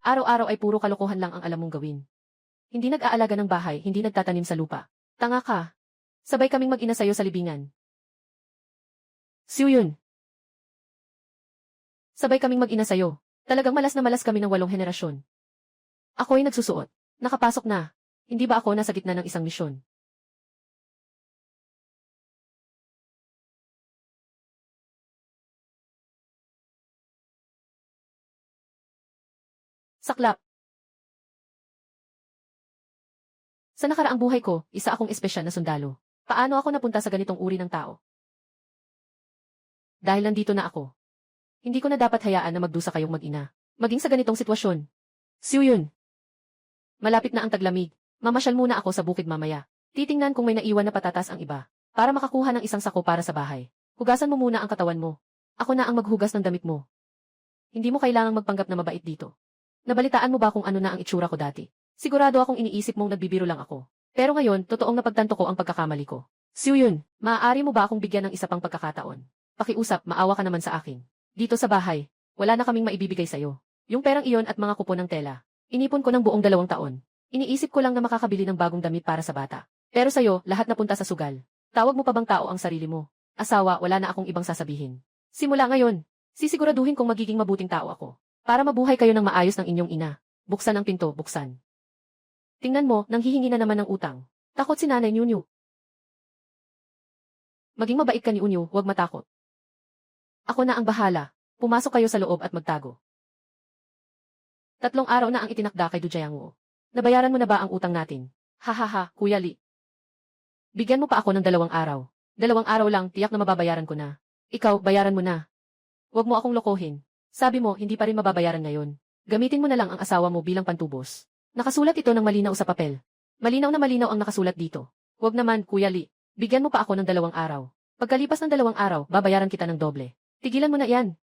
Araw-araw ay puro kalokohan lang ang alam mong gawin. Hindi nag-aalaga ng bahay, hindi nagtatanim sa lupa. Tanga ka. Sabay kaming mag-ina sa'yo sa libingan. Siyo yun. Sabay kaming mag-ina sa'yo. Talagang malas na malas kami ng 8 henerasyon. Ako'y nagsusuot. Nakapasok na. Hindi ba ako nasa gitna ng isang misyon? Saklap. Sa nakaraang buhay ko, isa akong espesyal na sundalo. Paano ako napunta sa ganitong uri ng tao? Dahil nandito na ako. Hindi ko na dapat hayaan na magdusa kayong mag-ina. Maging sa ganitong sitwasyon. Siyo yun. Malapit na ang taglamig. Mamasyal muna ako sa bukid mamaya. Titingnan kung may naiwan na patatas ang iba. Para makakuha ng isang sako para sa bahay. Hugasan mo muna ang katawan mo. Ako na ang maghugas ng damit mo. Hindi mo kailangang magpanggap na mabait dito. Nabalitaan mo ba kung ano na ang itsura ko dati? Sigurado akong iniisip mong nagbibiro lang ako. Pero ngayon, totoong napagtanto ko ang pagkakamali ko. Siyo yun, maaari mo ba akong bigyan ng isa pang pagkakataon? Pakiusap, maawa ka naman sa akin. Dito sa bahay, wala na kaming maibibigay sa'yo. Yung perang iyon at mga kupon ng tela. Inipon ko ng buong 2 taon. Iniisip ko lang na makakabili ng bagong damit para sa bata. Pero sa'yo, lahat napunta sa sugal. Tawag mo pa bang tao ang sarili mo? Asawa, wala na akong ibang sasabihin. Simula ngayon, sisiguraduhin kong magiging mabuting tao ako. Para mabuhay kayo ng maayos ng inyong ina. Buksan ang pinto, buksan. Tingnan mo, nang hihingi na naman ng utang. Takot si Nanay Nyunyu. Maging mabait ka ni Unyu, huwag matakot. Ako na ang bahala. Pumasok kayo sa loob at magtago. 3 araw na ang itinakda kay Dujayanguo. Nabayaran mo na ba ang utang natin? Hahaha, Kuya Li. Bigyan mo pa ako ng 2 araw. 2 araw lang, tiyak na mababayaran ko na. Ikaw, bayaran mo na. Huwag mo akong lokohin. Sabi mo, hindi pa rin mababayaran ngayon. Gamitin mo na lang ang asawa mo bilang pantubos. Nakasulat ito ng malinaw sa papel. Malinaw na malinaw ang nakasulat dito. Huwag naman, Kuya Li. Bigyan mo pa ako ng 2 araw. Pagkalipas ng 2 araw, babayaran kita ng doble. Tigilan mo na yan.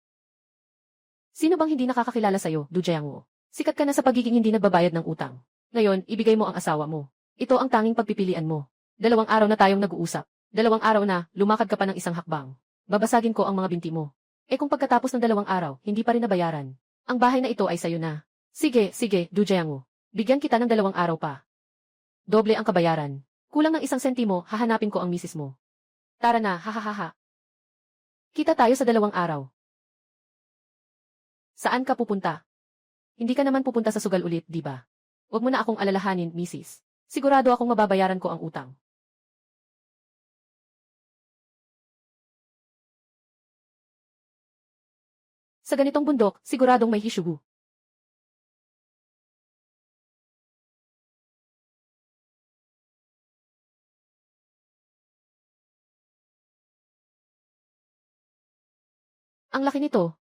Sino bang hindi nakakakilala sa'yo, Dujayanguo? Sikat ka na sa pagiging hindi nagbabayad ng utang. Ngayon, ibigay mo ang asawa mo. Ito ang tanging pagpipilian mo. 2 araw na tayong nag-uusap. 2 araw na, lumakad ka pa ng isang hakbang. Babasagin ko ang mga binti mo. Kung pagkatapos ng 2 araw, hindi pa rin nabayaran, ang bahay na ito ay sayo na. Sige, Dujayanguo. Bigyan kita ng 2 araw pa. Doble ang kabayaran. Kulang ng 1 sentimo, hahanapin ko ang misis mo. Tara na, hahaha. Kita tayo sa 2 araw. Saan ka pupunta? Hindi ka naman pupunta sa sugal ulit, di ba? Huwag mo na akong alalahanin, misis. Sigurado akong mababayaran ko ang utang. Sa ganitong bundok, siguradong may hishugu. Ang laki nito.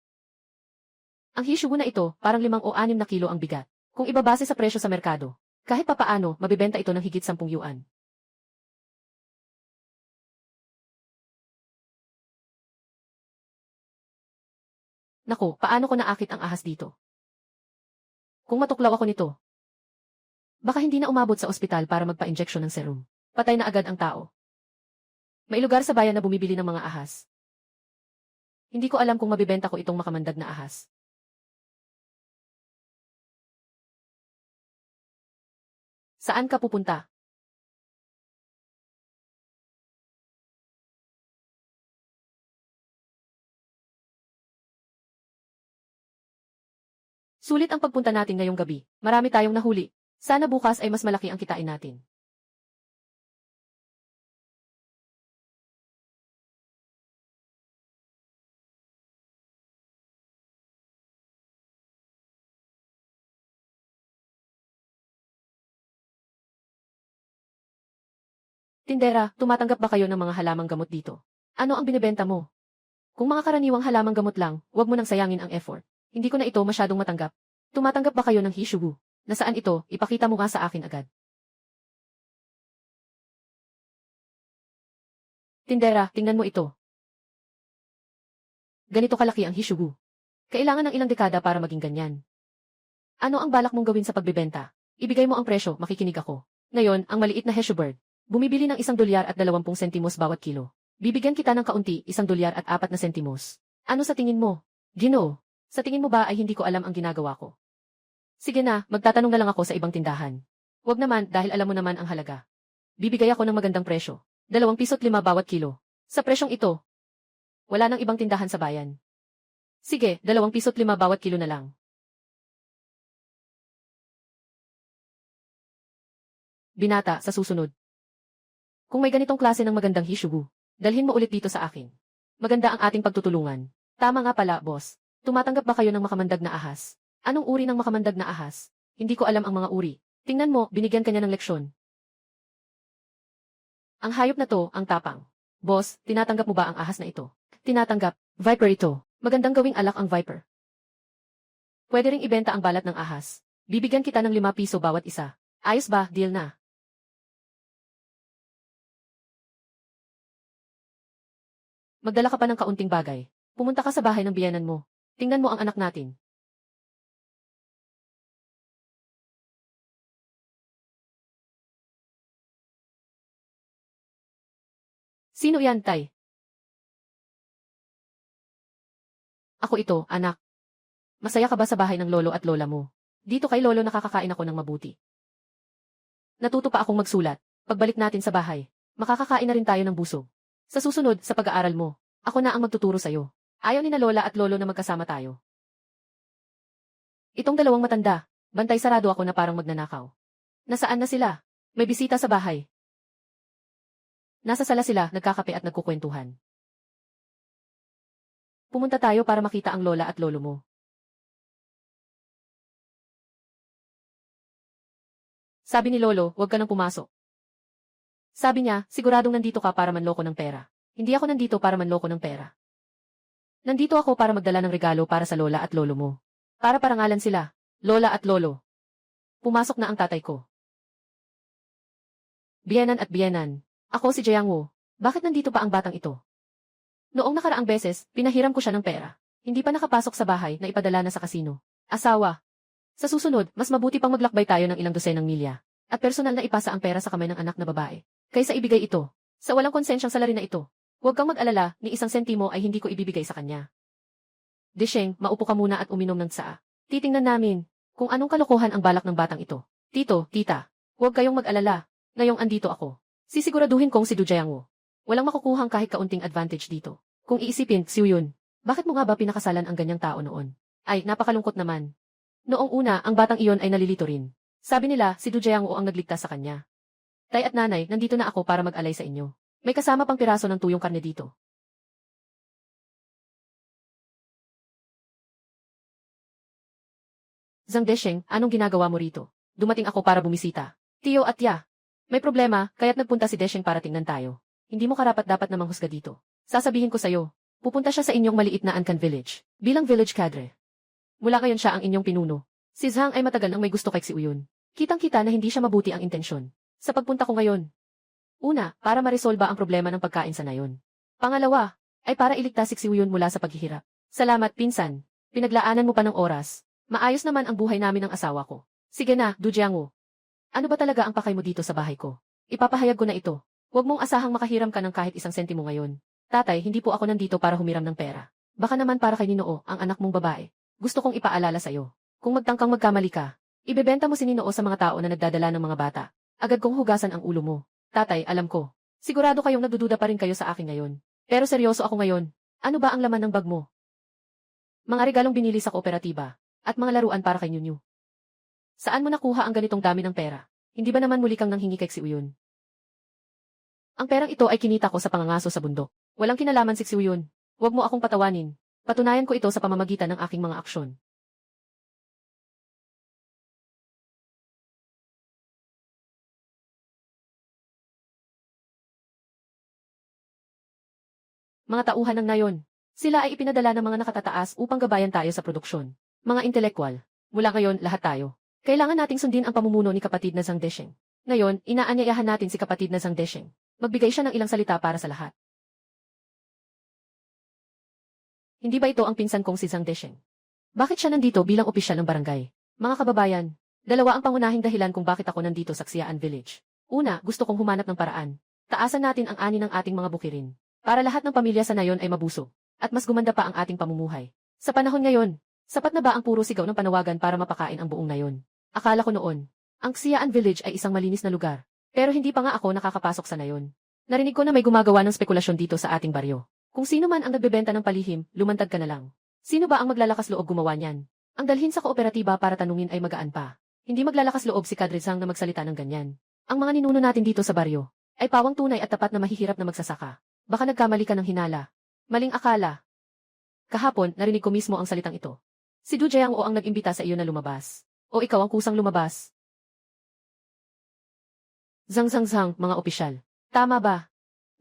Ang hishugu na ito, parang 5 o 6 na kilo ang bigat. Kung ibabase sa presyo sa merkado, kahit papaano, mabibenta ito ng higit 10 yuan. Naku, paano ko naakit ang ahas dito? Kung matuklaw ako nito, baka hindi na umabot sa ospital para magpa-injeksyon ng serum. Patay na agad ang tao. May lugar sa bayan na bumibili ng mga ahas. Hindi ko alam kung mabibenta ko itong makamandag na ahas. Saan ka pupunta? Sulit ang pagpunta natin ngayong gabi. Marami tayong nahuli. Sana bukas ay mas malaki ang kitain natin. Tindera, tumatanggap ba kayo ng mga halamang gamot dito? Ano ang binibenta mo? Kung mga karaniwang halamang gamot lang, huwag mo nang sayangin ang effort. Hindi ko na ito masyadong matanggap. Tumatanggap ba kayo ng hishugu? Nasaan ito? Ipakita mo nga sa akin agad. Tindera, tingnan mo ito. Ganito kalaki ang hishugu. Kailangan ng ilang dekada para maging ganyan. Ano ang balak mong gawin sa pagbebenta? Ibigay mo ang presyo, makikinig ako. Ngayon, ang maliit na heshubird. Bumibili ng $1 at 20 sentimos bawat kilo. Bibigyan kita ng kaunti, $1 at 4 na sentimos. Ano sa tingin mo? Ginoo, sa tingin mo ba ay hindi ko alam ang ginagawa ko? Sige na, magtatanong na lang ako sa ibang tindahan. Huwag naman dahil alam mo naman ang halaga. Bibigay ako ng magandang presyo. 2 piso't 5 bawat kilo. Sa presyong ito, wala nang ibang tindahan sa bayan. Sige, 2 piso't 5 bawat kilo na lang. Binata, sa susunod. Kung may ganitong klase ng magandang hishugu, dalhin mo ulit dito sa akin. Maganda ang ating pagtutulungan. Tama nga pala, boss. Tumatanggap ba kayo ng makamandag na ahas? Anong uri ng makamandag na ahas? Hindi ko alam ang mga uri. Tingnan mo, binigyan ka niya ng leksyon. Ang hayop na to, ang tapang. Boss, tinatanggap mo ba ang ahas na ito? Tinatanggap. Viper ito. Magandang gawing alak ang Viper. Pwede ring ibenta ang balat ng ahas. Bibigyan kita ng 5 piso bawat isa. Ayos ba? Deal na. Magdala ka pa ng kaunting bagay. Pumunta ka sa bahay ng biyanan mo. Tingnan mo ang anak natin. Sino yan, Tay? Ako ito, anak. Masaya ka ba sa bahay ng lolo at lola mo? Dito kay lolo nakakakain ako ng mabuti. Natuto pa akong magsulat. Pagbalik natin sa bahay, makakakain na rin tayo ng busog. Sa susunod, sa pag-aaral mo, ako na ang magtuturo sa'yo. Ayaw ni na lola at lolo na magkasama tayo. Itong dalawang matanda, bantay sarado ako na parang magnanakaw. Nasaan na sila? May bisita sa bahay. Nasa sala sila, nagkakape at nagkukwentuhan. Pumunta tayo para makita ang lola at lolo mo. Sabi ni lolo, huwag ka nang pumasok. Sabi niya, siguradong nandito ka para manloko ng pera. Hindi ako nandito para manloko ng pera. Nandito ako para magdala ng regalo para sa lola at lolo mo. Para parangalan sila, lola at lolo. Pumasok na ang tatay ko. Biyenan at biyenan. Ako si Jiang Wu. Bakit nandito pa ang batang ito? Noong nakaraang beses, pinahiram ko siya ng pera. Hindi pa nakapasok sa bahay na ipadala na sa kasino. Asawa. Sa susunod, mas mabuti pang maglakbay tayo ng ilang dosenang milya. At personal na ipasa ang pera sa kamay ng anak na babae. Kaysa ibigay ito. Sa walang konsensyang salarin na ito. Huwag kang mag-alala, ni 1 sentimo ay hindi ko ibibigay sa kanya. Desheng, maupo ka muna at uminom ng tsaa. Titingnan namin kung anong kalokohan ang balak ng batang ito. Tito, tita, huwag kayong mag-alala. Ngayong andito ako. Sisiguraduhin kong si Du Jiangwo. Walang makukuhang kahit kaunting advantage dito. Kung iisipin, Xiu Yun, bakit mo nga ba pinakasalan ang ganyang tao noon? Ay, napakalungkot naman. Noong una, ang batang iyon ay nalilito rin. Sabi nila, si Du Jiangwo ang nagligtas sa kanya. Tay at nanay, nandito na ako para mag-alay sa inyo. May kasama pang piraso ng tuyong karne dito. Zhang Desheng, anong ginagawa mo rito? Dumating ako para bumisita. Tiyo at ya. May problema, kaya't nagpunta si Desheng para tingnan tayo. Hindi mo karapat-dapat na manghusga dito. Sasabihin ko sa'yo, pupunta siya sa inyong maliit na Ankan Village, bilang village cadre. Mula ngayon siya ang inyong pinuno. Si Zhang ay matagal nang may gusto kay Xiuyun. Kitang-kita na hindi siya mabuti ang intensyon. Sa pagpunta ko ngayon. Una, para maresolba ang problema ng pagkain sa nayon. Pangalawa, ay para iligtas si Xiuyun mula sa paghihirap. Salamat, pinsan. Pinaglaanan mo pa ng oras. Maayos naman ang buhay namin ng asawa ko. Sige na, Du Jiangwo. Ano ba talaga ang pakay mo dito sa bahay ko? Ipapahayag ko na ito. Huwag mong asahang makahiram ka ng kahit 1 sentimo ngayon. Tatay, hindi po ako nandito para humiram ng pera. Baka naman para kay Ninoo, ang anak mong babae. Gusto kong ipaalala sa'yo. Kung magtangkang magkamali ka, ibebenta mo si Ninoo sa mga tao na nagdadala ng mga bata. Agad kong hugasan ang ulo mo. Tatay, alam ko. Sigurado kayong nagdududa pa rin kayo sa akin ngayon. Pero seryoso ako ngayon. Ano ba ang laman ng bag mo? Mga regalong binili sa kooperatiba. At mga laruan para kay Nyunyu. Saan mo nakuha ang ganitong dami ng pera? Hindi ba naman muli kang nanghingi kay Xiuyun? Ang perang ito ay kinita ko sa pangangaso sa bundok. Walang kinalaman si Xiuyun. Huwag mo akong patawanin. Patunayan ko ito sa pamamagitan ng aking mga aksyon. Mga tauhan ng nayon. Sila ay ipinadala ng mga nakatataas upang gabayan tayo sa produksyon. Mga intelekwal. Mula ngayon, lahat tayo. Kailangan nating sundin ang pamumuno ni kapatid na Zhang Desheng. Ngayon, inaanyayahan natin si kapatid na Zhang Desheng. Magbigay siya ng ilang salita para sa lahat. Hindi ba ito ang pinsan kong si Zhang Desheng? Bakit siya nandito bilang opisyal ng barangay? Mga kababayan, dalawa ang pangunahing dahilan kung bakit ako nandito sa Xi'an Village. Una, gusto kong humanap ng paraan. Taasan natin ang ani ng ating mga bukirin. Para lahat ng pamilya sa nayon ay mabusog. At mas gumanda pa ang ating pamumuhay. Sa panahon ngayon, Sapat na ba ang puro sigaw ng panawagan para mapakain ang buong nayon? Akala ko noon, ang Xi'an Village ay isang malinis na lugar. Pero hindi pa nga ako nakakapasok sa nayon. Narinig ko na may gumagawa ng spekulasyon dito sa ating baryo. Kung sino man ang nagbebenta ng palihim, lumantad ka na lang. Sino ba ang maglalakas loob gumawa niyan? Ang dalhin sa kooperatiba para tanungin ay magaan pa. Hindi maglalakas loob si Kadrizang na magsalita ng ganyan. Ang mga ninuno natin dito sa baryo ay pawang tunay at tapat na mahihirap na magsasaka. Baka nagkamali ka ng hinala. Maling akala. Kahapon, narinig ko mismo ang salitang ito. Si Du Jiang ang nag-imbita sa iyo na lumabas. O ikaw ang kusang lumabas. Zang, mga opisyal. Tama ba?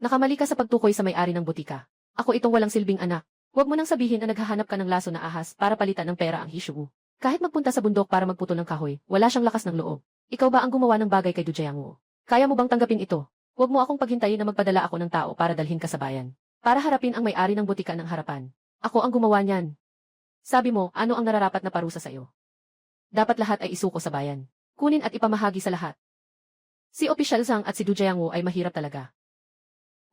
Nakamali ka sa pagtukoy sa may-ari ng butika. Ako itong walang silbing anak. Huwag mo nang sabihin na naghahanap ka ng laso na ahas para palitan ng pera ang Hishu. Kahit magpunta sa bundok para magputol ng kahoy, wala siyang lakas ng loob. Ikaw ba ang gumawa ng bagay kay Du Jiang? Kaya mo bang tanggapin ito? Huwag mo akong paghintayin na magpadala ako ng tao para dalhin ka sa bayan. Para harapin ang may-ari ng butika ng harapan. Ako ang gumawa niyan. Sabi mo, ano ang nararapat na parusa sa iyo? Dapat lahat ay isuko sa bayan. Kunin at ipamahagi sa lahat. Si Opisyal Zhang at si Du Jiang ay mahirap talaga.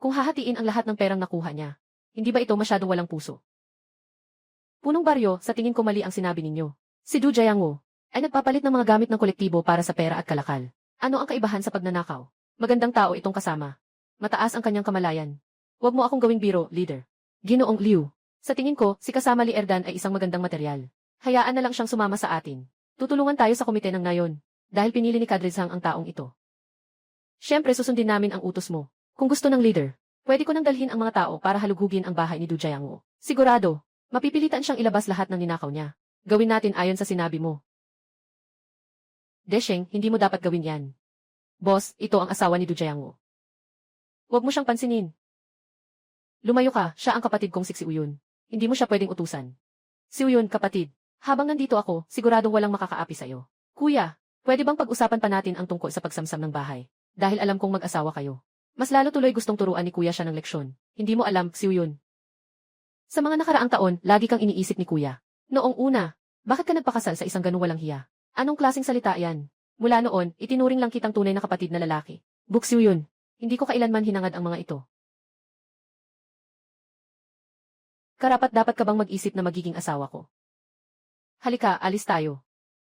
Kung hahatiin ang lahat ng perang nakuha niya, hindi ba ito masyadong walang puso? Punong baryo, sa tingin ko mali ang sinabi ninyo. Si Du Jiang ay nagpapalit ng mga gamit ng kolektibo para sa pera at kalakal. Ano ang kaibahan sa pagnanakaw? Magandang tao itong kasama. Mataas ang kanyang kamalayan. Huwag mo akong gawing biro, leader. Ginoong Liu. Sa tingin ko, si kasama Li Erdan ay isang magandang materyal. Hayaan na lang siyang sumama sa atin. Tutulungan tayo sa komite ng ngayon. Dahil pinili ni Kadrizang ang taong ito. Siyempre susundin namin ang utos mo. Kung gusto ng leader, pwede ko nang dalhin ang mga tao para halugugin ang bahay ni Du Jiang. Sigurado, mapipilitan siyang ilabas lahat ng ninakaw niya. Gawin natin ayon sa sinabi mo. Desheng, hindi mo dapat gawin yan. Boss, ito ang asawa ni Du Jiang. Huwag mo siyang pansinin. Lumayo ka, siya ang kapatid kong si Uyun. Hindi mo siya pwedeng utusan. Si Uyun, kapatid. Habang nandito ako, siguradong walang makakaapi sa'yo. Kuya, pwede bang pag-usapan pa natin ang tungkol sa pagsamsam ng bahay? Dahil alam kong mag-asawa kayo. Mas lalo tuloy gustong turuan ni Kuya siya ng leksyon. Hindi mo alam, si Uyun. Sa mga nakaraang taon, lagi kang iniisip ni Kuya. Noong una, bakit ka nagpakasal sa isang ganung walang hiya? Anong klaseng salita yan? Mula noon, itinuring lang kitang tunay na kapatid na lalaki. Buk si Uyun. Hindi ko kailanman hinangad ang mga ito. Karapat dapat ka bang mag-isip na magiging asawa ko? Halika, alis tayo.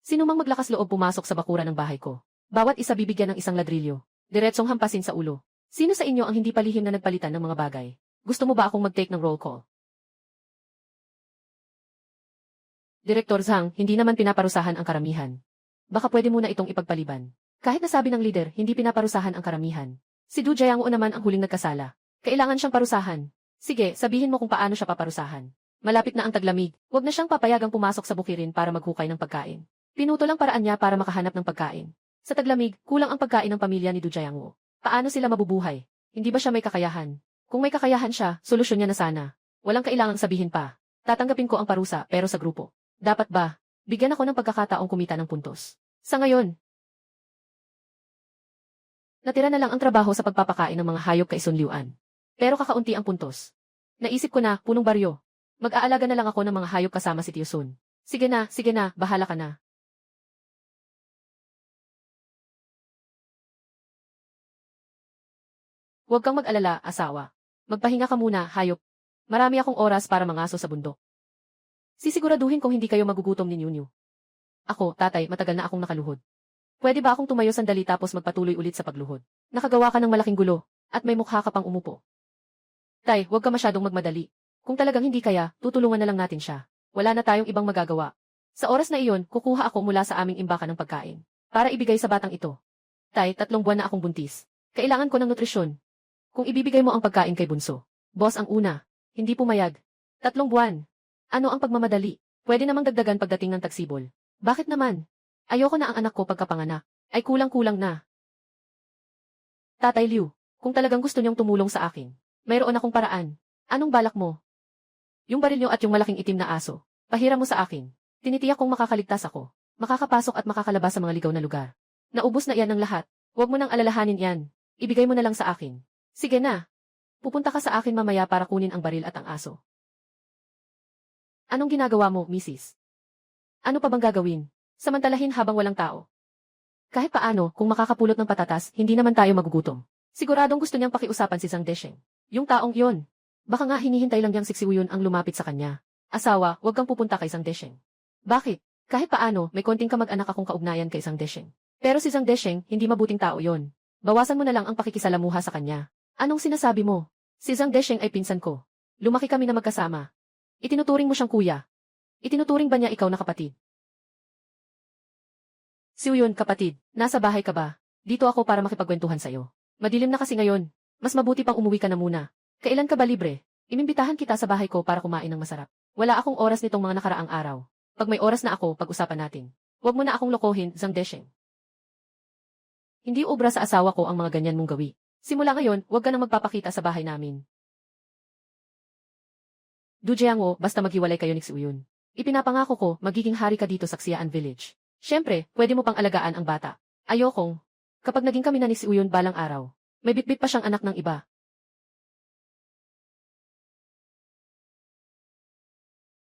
Sino mang maglakas loob pumasok sa bakura ng bahay ko? Bawat isa bibigyan ng isang ladrilyo. Diretsong hampasin sa ulo. Sino sa inyo ang hindi palihim na nagpalitan ng mga bagay? Gusto mo ba akong mag-take ng roll call? Direktor Zhang, hindi naman pinaparusahan ang karamihan. Baka pwede muna itong ipagpaliban. Kahit nasabi ng leader, hindi pinaparusahan ang karamihan. Si Du Jiang naman ang huling nagkasala. Kailangan siyang parusahan. Sige, sabihin mo kung paano siya paparusahan. Malapit na ang taglamig. Huwag na siyang papayagang pumasok sa bukirin para maghukay ng pagkain. Pinutol ang paraan niya para makahanap ng pagkain. Sa taglamig, kulang ang pagkain ng pamilya ni Du Jiang. Paano sila mabubuhay? Hindi ba siya may kakayahan? Kung may kakayahan siya, solusyon niya na sana. Walang kailangang sabihin pa. Tatanggapin ko ang parusa pero sa grupo. Dapat ba? Bigyan ako ng pagkakataong kumita ng puntos. Sa ngayon, natira na lang ang trabaho sa pagpapakain ng mga hayop kay Sun Liuan. Pero kakaunti ang puntos. Naisip ko na, punong baryo. Mag-aalaga na lang ako ng mga hayop kasama si Tio Sun. Sige na, bahala ka na. Huwag kang mag-alala, asawa. Magpahinga ka muna, hayop. Marami akong oras para mangaso sa bundok. Sisiguraduhin kong hindi kayo magugutom ni Nyunyu. Ako, tatay, matagal na akong nakaluhod. Pwede ba akong tumayo sandali tapos magpatuloy ulit sa pagluhod? Nakagawa ka ng malaking gulo, at may mukha ka pang umupo. Tay, huwag ka masyadong magmadali. Kung talagang hindi kaya, tutulungan na lang natin siya. Wala na tayong ibang magagawa. Sa oras na iyon, kukuha ako mula sa aming imbakan ng pagkain. Para ibigay sa batang ito. Tay, 3 buwan na akong buntis. Kailangan ko ng nutrisyon. Kung ibibigay mo ang pagkain kay Bunso. Boss ang una. Hindi pumayag. 3 buwan. Ano ang pagmamadali? Pwede namang dagdagan pagdating ng tagsibol. Bakit naman? Ayoko na ang anak ko pagkapanganak. Ay kulang-kulang na. Tatay Liu, kung talagang gusto niyong tumulong sa akin, mayroon akong paraan. Anong balak mo? Yung baril niyo at yung malaking itim na aso. Pahiram mo sa akin. Tinitiyak kong makakaligtas ako. Makakapasok at makakalabas sa mga ligaw na lugar. Naubos na iyan ng lahat. Huwag mo nang alalahanin yan. Ibigay mo na lang sa akin. Sige na. Pupunta ka sa akin mamaya para kunin ang baril at ang aso. Anong ginagawa mo, Mrs.? Ano pa bang gagawin? Samantalahin habang walang tao. Kahit paano, kung makakapulot ng patatas, hindi naman tayo magugutom. Siguradong gusto niyang pakiusapan si Zhang Desheng. Yung taong yon. Baka nga hinihintay lang niyang si Uyun ang lumapit sa kanya. Asawa, huwag kang pupunta kay Sang Desheng. Bakit? Kahit paano, may konting kamag-anak akong kaugnayan kay Sang Desheng. Pero si Sang Desheng, hindi mabuting tao yon. Bawasan mo na lang ang pakikisalamuha sa kanya. Anong sinasabi mo? Si Sang Desheng ay pinsan ko. Lumaki kami na magkasama. Itinuturing mo siyang kuya. Itinuturing ba niya ikaw na kapatid? Si Uyun, kapatid, nasa bahay ka ba? Dito ako para makipagkwentuhan sa'yo. Madilim na kasi ngayon. Mas mabuti pang umuwi ka na muna. Kailan ka ba libre? Inimbitahan kita sa bahay ko para kumain ng masarap. Wala akong oras nitong mga nakaraang araw. Pag may oras na ako, pag-usapan natin. Huwag mo na akong lokohin, Sang Desheng. Hindi ubra sa asawa ko ang mga ganyan mong gawi. Simula ngayon, huwag ka nang magpapakita sa bahay namin. Du Jiangwo, basta maghiwalay kayo ni Uyun. Ipinapangako ko, magiging hari ka dito sa Xi'an Village. Siyempre, pwede mo pang alagaan ang bata. Ayokong. Kapag naging kami na ni Uyun balang araw, may bitbit pa siyang anak ng iba.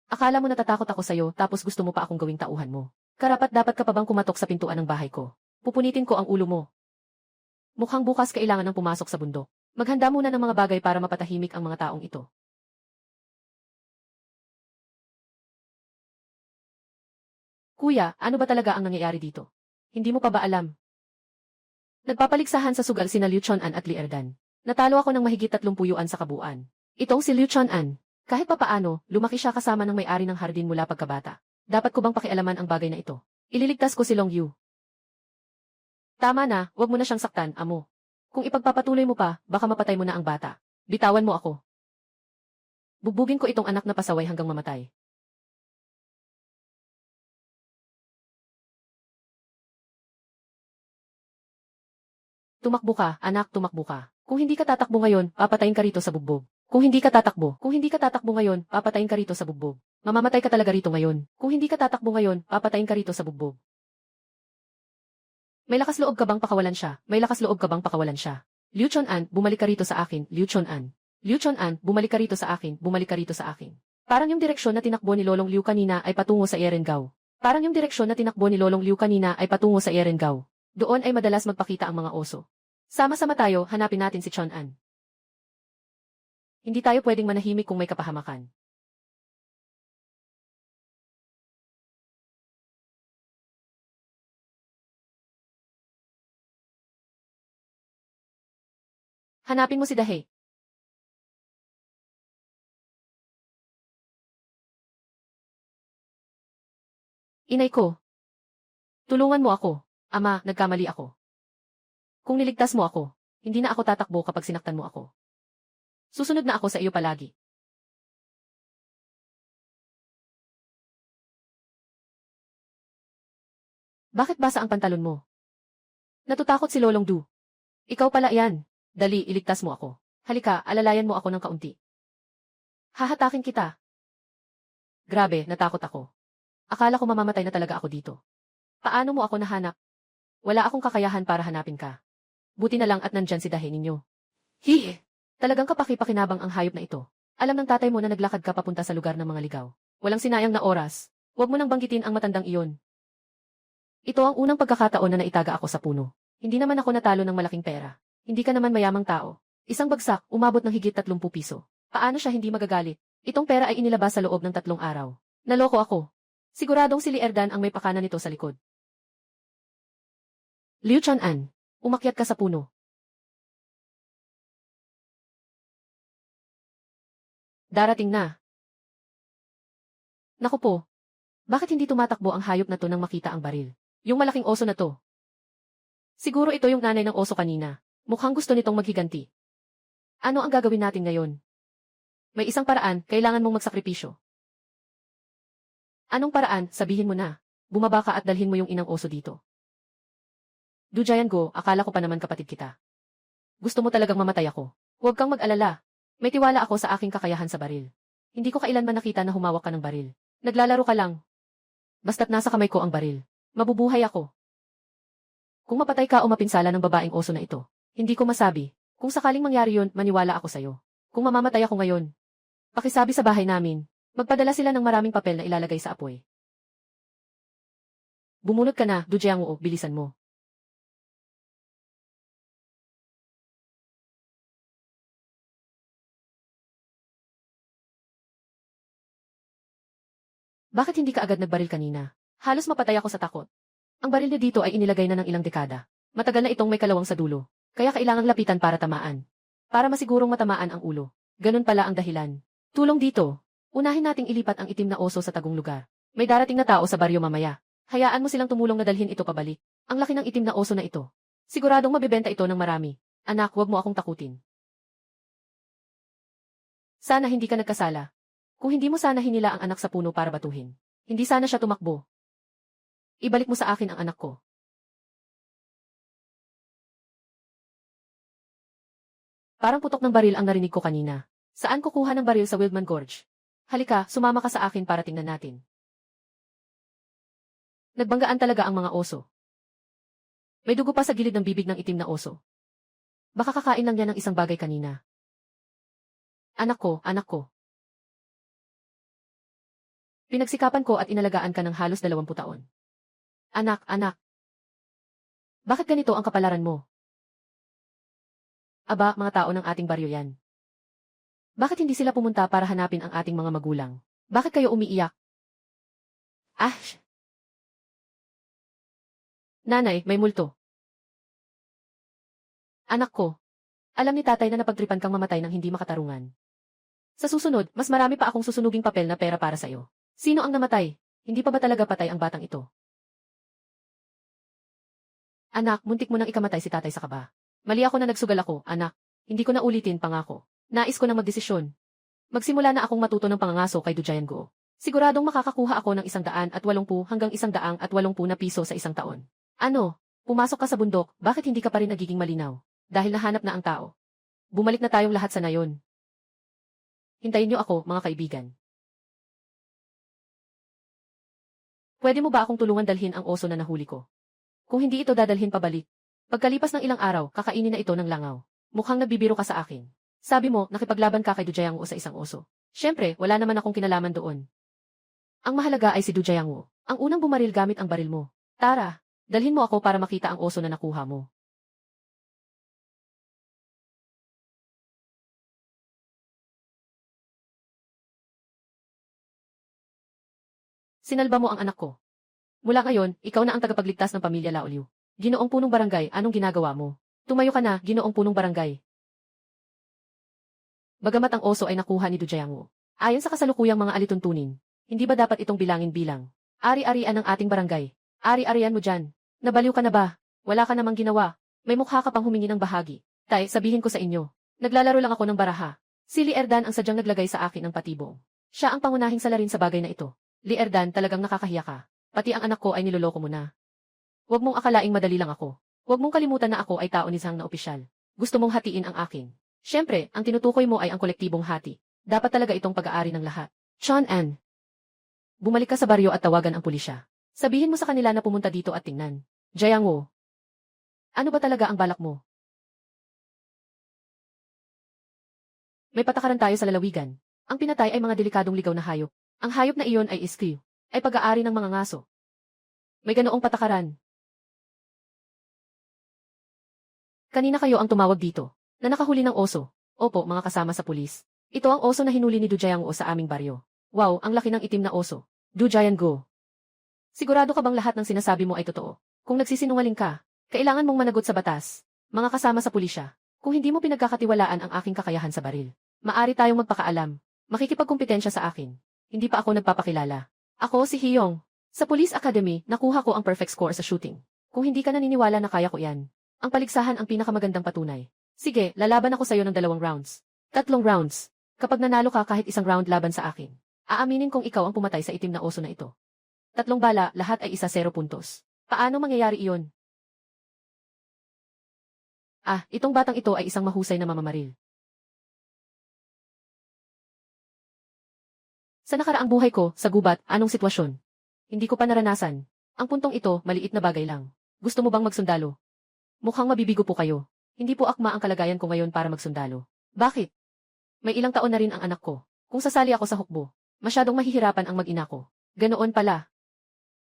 Akala mo natatakot ako sa'yo tapos gusto mo pa akong gawing tauhan mo. Karapat dapat ka pa bang kumatok sa pintuan ng bahay ko? Pupunitin ko ang ulo mo. Mukhang bukas kailangan ng pumasok sa bundok. Maghanda muna ng mga bagay para mapatahimik ang mga taong ito. Kuya, ano ba talaga ang nangyayari dito? Hindi mo pa ba alam? Nagpapaligsahan sa sugal sina Liu Chon'an at Li Erdan. Natalo ako ng mahigit 30 yuan sa kabuuan. Itong si Liu Chon'an. Kahit papaano, lumaki siya kasama ng may-ari ng hardin mula pagkabata. Dapat ko bang pakialaman ang bagay na ito? Ililigtas ko si Long Yu. Tama na, wag mo na siyang saktan, amo. Kung ipagpapatuloy mo pa, baka mapatay mo na ang bata. Bitawan mo ako. Bugbugin ko itong anak na pasaway hanggang mamatay. Tumakbo ka, anak, tumakbo ka. Kung hindi ka tatakbo ngayon, papatayin ka rito sa bugbog. Kung hindi ka tatakbo ngayon, papatayin ka rito sa bugbog. Mamamatay ka talaga rito ngayon. Kung hindi ka tatakbo ngayon, papatayin ka rito sa bugbog. May lakas loob ka bang pakawalan siya? May lakas loob ka bang pakawalan siya? Liu Chon'an, bumalik ka rito sa akin, Liu Chon'an. Liu Chon'an, bumalik ka rito sa akin, bumalik ka rito sa akin. Parang yung direksyon na tinakbo ni Lolong Liu kanina ay patungo sa Erengao. Parang yung direksyon na tinakbo ni Lolong Liu kanina ay patungo sa Erengao. Doon ay madalas magpakita ang mga oso. Sama-sama tayo, hanapin natin si Chon'an. Hindi tayo pwedeng manahimik kung may kapahamakan. Hanapin mo si Dahe. Inay ko. Tulungan mo ako. Ama, nagkamali ako. Kung niligtas mo ako, hindi na ako tatakbo kapag sinaktan mo ako. Susunod na ako sa iyo palagi. Bakit basa ang pantalon mo? Natutakot si Lolong Du. Ikaw pala yan. Dali, iligtas mo ako. Halika, alalayan mo ako ng kaunti. Hahatakin kita. Grabe, natakot ako. Akala ko mamamatay na talaga ako dito. Paano mo ako nahanap? Wala akong kakayahan para hanapin ka. Buti na lang at nandyan si Dahe ninyo. Hihi! Talagang kapaki-pakinabang ang hayop na ito. Alam ng tatay mo na naglakad ka papunta sa lugar ng mga ligaw. Walang sinayang na oras. Huwag mo nang banggitin ang matandang iyon. Ito ang unang pagkakataon na naitaga ako sa puno. Hindi naman ako natalo ng malaking pera. Hindi ka naman mayamang tao. Isang bagsak, umabot ng higit 30 piso. Paano siya hindi magagalit? Itong pera ay inilabas sa loob ng 3 araw. Naloko ako. Siguradong si Li Erdan ang may pakana nito sa likod. Liu Chon'an, umakyat ka sa puno. Darating na. Naku po. Bakit hindi tumatakbo ang hayop na to nang makita ang baril? Yung malaking oso na to. Siguro ito yung nanay ng oso kanina. Mukhang gusto nitong maghiganti. Ano ang gagawin natin ngayon? May isang paraan, kailangan mong magsakripisyo. Anong paraan, sabihin mo na. Bumaba ka at dalhin mo yung inang oso dito. Du Jianggo, akala ko pa naman kapatid kita. Gusto mo talagang mamatay ako. Huwag kang mag-alala. May tiwala ako sa aking kakayahan sa baril. Hindi ko kailanman nakita na humawak ka ng baril. Naglalaro ka lang. Basta't nasa kamay ko ang baril. Mabubuhay ako. Kung mapatay ka o mapinsala ng babaeng oso na ito, hindi ko masabi. Kung sakaling mangyari yun, maniwala ako sa'yo. Kung mamamatay ako ngayon, pakisabi sa bahay namin, magpadala sila ng maraming papel na ilalagay sa apoy. Bumunot ka na, Du Jiangwo, bilisan mo. Bakit hindi ka agad nagbaril kanina? Halos mapatay ako sa takot. Ang baril niya dito ay inilagay na ng ilang dekada. Matagal na itong may kalawang sa dulo. Kaya kailangang lapitan para tamaan. Para masigurong matamaan ang ulo. Ganun pala ang dahilan. Tulong dito. Unahin nating ilipat ang itim na oso sa tagong lugar. May darating na tao sa baryo mamaya. Hayaan mo silang tumulong na dalhin ito pabalik. Ang laki ng itim na oso na ito. Siguradong mabibenta ito ng marami. Anak, huwag mo akong takutin. Sana hindi ka nagkasala. Kung hindi mo sana hinila ang anak sa puno para batuhin, hindi sana siya tumakbo. Ibalik mo sa akin ang anak ko. Parang putok ng baril ang narinig ko kanina. Saan kukuha ng baril sa Wildman Gorge? Halika, sumama ka sa akin para tingnan natin. Nagbanggaan talaga ang mga oso. May dugo pa sa gilid ng bibig ng itim na oso. Baka kakain lang niya ng isang bagay kanina. Anak ko, anak ko. Pinagsikapan ko at inalagaan ka ng halos 20 taon. Anak, anak. Bakit ganito ang kapalaran mo? Aba, mga tao ng ating baryo yan. Bakit hindi sila pumunta para hanapin ang ating mga magulang? Bakit kayo umiiyak? Ah! Nanay, may multo. Anak ko. Alam ni tatay na napagtripan kang mamatay ng hindi makatarungan. Sa susunod, mas marami pa akong susunuging papel na pera para sa'yo. Sino ang namatay? Hindi pa ba talaga patay ang batang ito? Anak, muntik mo nang ikamatay si tatay sa kaba. Mali ako na nagsugal ako, anak. Hindi ko na ulitin, pangako. Nais ko na magdesisyon. Magsimula na akong matuto ng pangangaso kay Dujayan Go. Siguradong makakakuha ako ng 180 hanggang 180 na piso sa isang taon. Ano? Pumasok ka sa bundok, bakit hindi ka pa rin nagiging malinaw? Dahil nahanap na ang tao. Bumalik na tayong lahat sa nayon. Hintayin niyo ako, mga kaibigan. Pwede mo ba akong tulungan dalhin ang oso na nahuli ko? Kung hindi ito dadalhin pabalik. Pagkalipas ng ilang araw, kakainin na ito ng langaw. Mukhang nagbibiro ka sa akin. Sabi mo, nakipaglaban ka kay Dujayang sa isang oso. Siyempre, wala naman akong kinalaman doon. Ang mahalaga ay si Dujayang ang unang bumaril gamit ang baril mo. Tara, dalhin mo ako para makita ang oso na nakuha mo. Sinalba mo ang anak ko. Mula ngayon, ikaw na ang tagapagligtas ng pamilya Laoliw. Ginoong punong barangay, anong ginagawa mo? Tumayo ka na, ginoong punong barangay. Bagamat ang oso ay nakuha ni Dujayang ayon sa kasalukuyang mga alituntunin, hindi ba dapat itong bilangin bilang ari-arian ng ating barangay? Ari-arian mo dyan. Nabaliw ka na ba? Wala ka namang ginawa. May mukha ka pang humingi ng bahagi. Tay, sabihin ko sa inyo. Naglalaro lang ako ng baraha. Si Erdan ang sadyang naglagay sa akin ng patibong. Siya ang pangunahing salarin sa bagay na ito. Erdan, talagang nakakahiya ka. Pati ang anak ko ay niloloko mo na. Huwag mong akalaing madali lang ako. Huwag mong kalimutan na ako ay tao ni Zhang na opisyal. Gusto mong hatiin ang akin. Siyempre, ang tinutukoy mo ay ang kolektibong hati. Dapat talaga itong pag-aari ng lahat. Chang'an. Bumalik ka sa baryo at tawagan ang pulisya. Sabihin mo sa kanila na pumunta dito at tingnan. Jayang ano ba talaga ang balak mo? May patakaran tayo sa lalawigan. Ang pinatay ay mga delikadong ligaw na hayop. Ang hayop na iyon ay iskiw. Ay pag-aari ng mga ngaso. May ganoong patakaran. Kanina kayo ang tumawag dito, na nakahuli ng oso. Opo, mga kasama sa pulis. Ito ang oso na hinuli ni Dujayang sa aming baryo. Wow, ang laki ng itim na oso. Dujayang Go. Sigurado ka bang lahat ng sinasabi mo ay totoo? Kung nagsisinungaling ka, kailangan mong managot sa batas. Mga kasama sa pulisya. Kung hindi mo pinagkakatiwalaan ang aking kakayahan sa baril, maari tayong magpakaalam. Makikipagkumpetensya sa akin. Hindi pa ako nagpapakilala. Ako si Hiyong. Sa Police Academy, nakuha ko ang perfect score sa shooting. Kung hindi ka naniniwala na kaya ko yan, ang paligsahan ang pinakamagandang patunay. Sige, lalaban ako sa'yo ng 2 rounds. 3 rounds. Kapag nanalo ka kahit 1 round laban sa akin, aaminin kong ikaw ang pumatay sa itim na oso na ito. 3 bala, lahat ay 0 puntos. Paano mangyayari iyon? Itong batang ito ay isang mahusay na mamamaril. Sa nakaraang buhay ko, sa gubat, anong sitwasyon? Hindi ko pa naranasan. Ang puntong ito, maliit na bagay lang. Gusto mo bang magsundalo? Mukhang mabibigo po kayo. Hindi po akma ang kalagayan ko ngayon para magsundalo. Bakit? May ilang taon na rin ang anak ko. Kung sasali ako sa hukbo, masyadong mahihirapan ang mag-ina ko. Ganoon pala.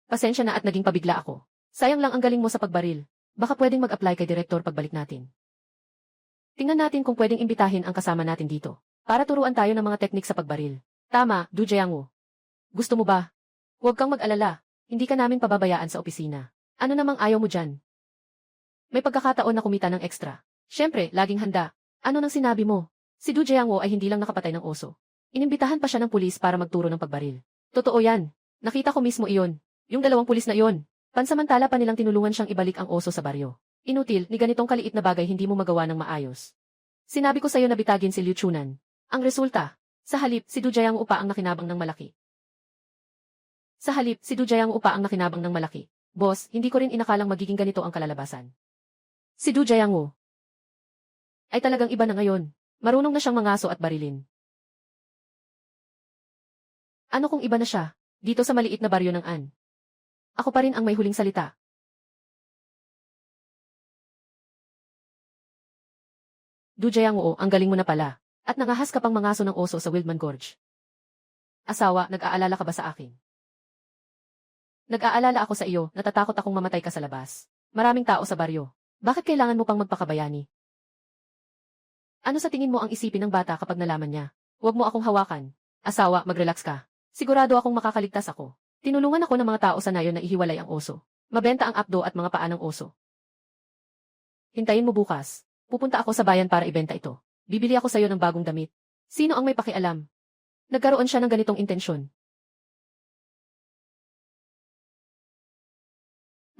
Pasensya na at naging pabigla ako. Sayang lang ang galing mo sa pagbaril. Baka pwedeng mag-apply kay Direktor pagbalik natin. Tingnan natin kung pwedeng imbitahin ang kasama natin dito. Para turuan tayo ng mga teknik sa pagbaril. Tama, Dujayang. Gusto mo ba? Huwag kang mag-alala. Hindi ka namin pababayaan sa opisina. Ano namang ayaw mo dyan? May pagkakataon na kumita ng extra. Siyempre, laging handa. Ano nang sinabi mo? Si Du Jiangwo ay hindi lang nakapatay ng oso. Inimbitahan pa siya ng pulis para magturo ng pagbaril. Totoo yan. Nakita ko mismo iyon. Yung 2 pulis na iyon. Pansamantala pa nilang tinulungan siyang ibalik ang oso sa baryo. Inutil, ni ganitong kaliit na bagay hindi mo magawa ng maayos. Sinabi ko sa'yo na bitagin si Liu Chunan. Ang resulta, sa halip, si Du Jiangwo pa ang nakinabang ng malaki. Sa halip, si Du Jiangwo pa ang nakinabang ng malaki. Boss, hindi ko rin inakalang magiging ganito ang kalalabasan. Si Du Jiangwo ay talagang iba na ngayon. Marunong na siyang mangaso at barilin. Ano kung iba na siya, dito sa maliit na baryo ng An? Ako pa rin ang may huling salita. Du Jiangwo, ang galing mo na pala. At nangahas ka pang mangaso ng oso sa Wildman Gorge. Asawa, nag-aalala ka ba sa akin? Nag-aalala ako sa iyo, natatakot akong mamatay ka sa labas. Maraming tao sa baryo. Bakit kailangan mo pang magpakabayani? Ano sa tingin mo ang isipin ng bata kapag nalaman niya? Huwag mo akong hawakan. Asawa, mag-relax ka. Sigurado akong makakaligtas ako. Tinulungan ako ng mga tao sa nayon na ihiwalay ang oso. Mabenta ang apdo at mga paa ng oso. Hintayin mo bukas. Pupunta ako sa bayan para ibenta ito. Bibili ako sa iyo ng bagong damit. Sino ang may pakialam? Nagkaroon siya ng ganitong intensyon.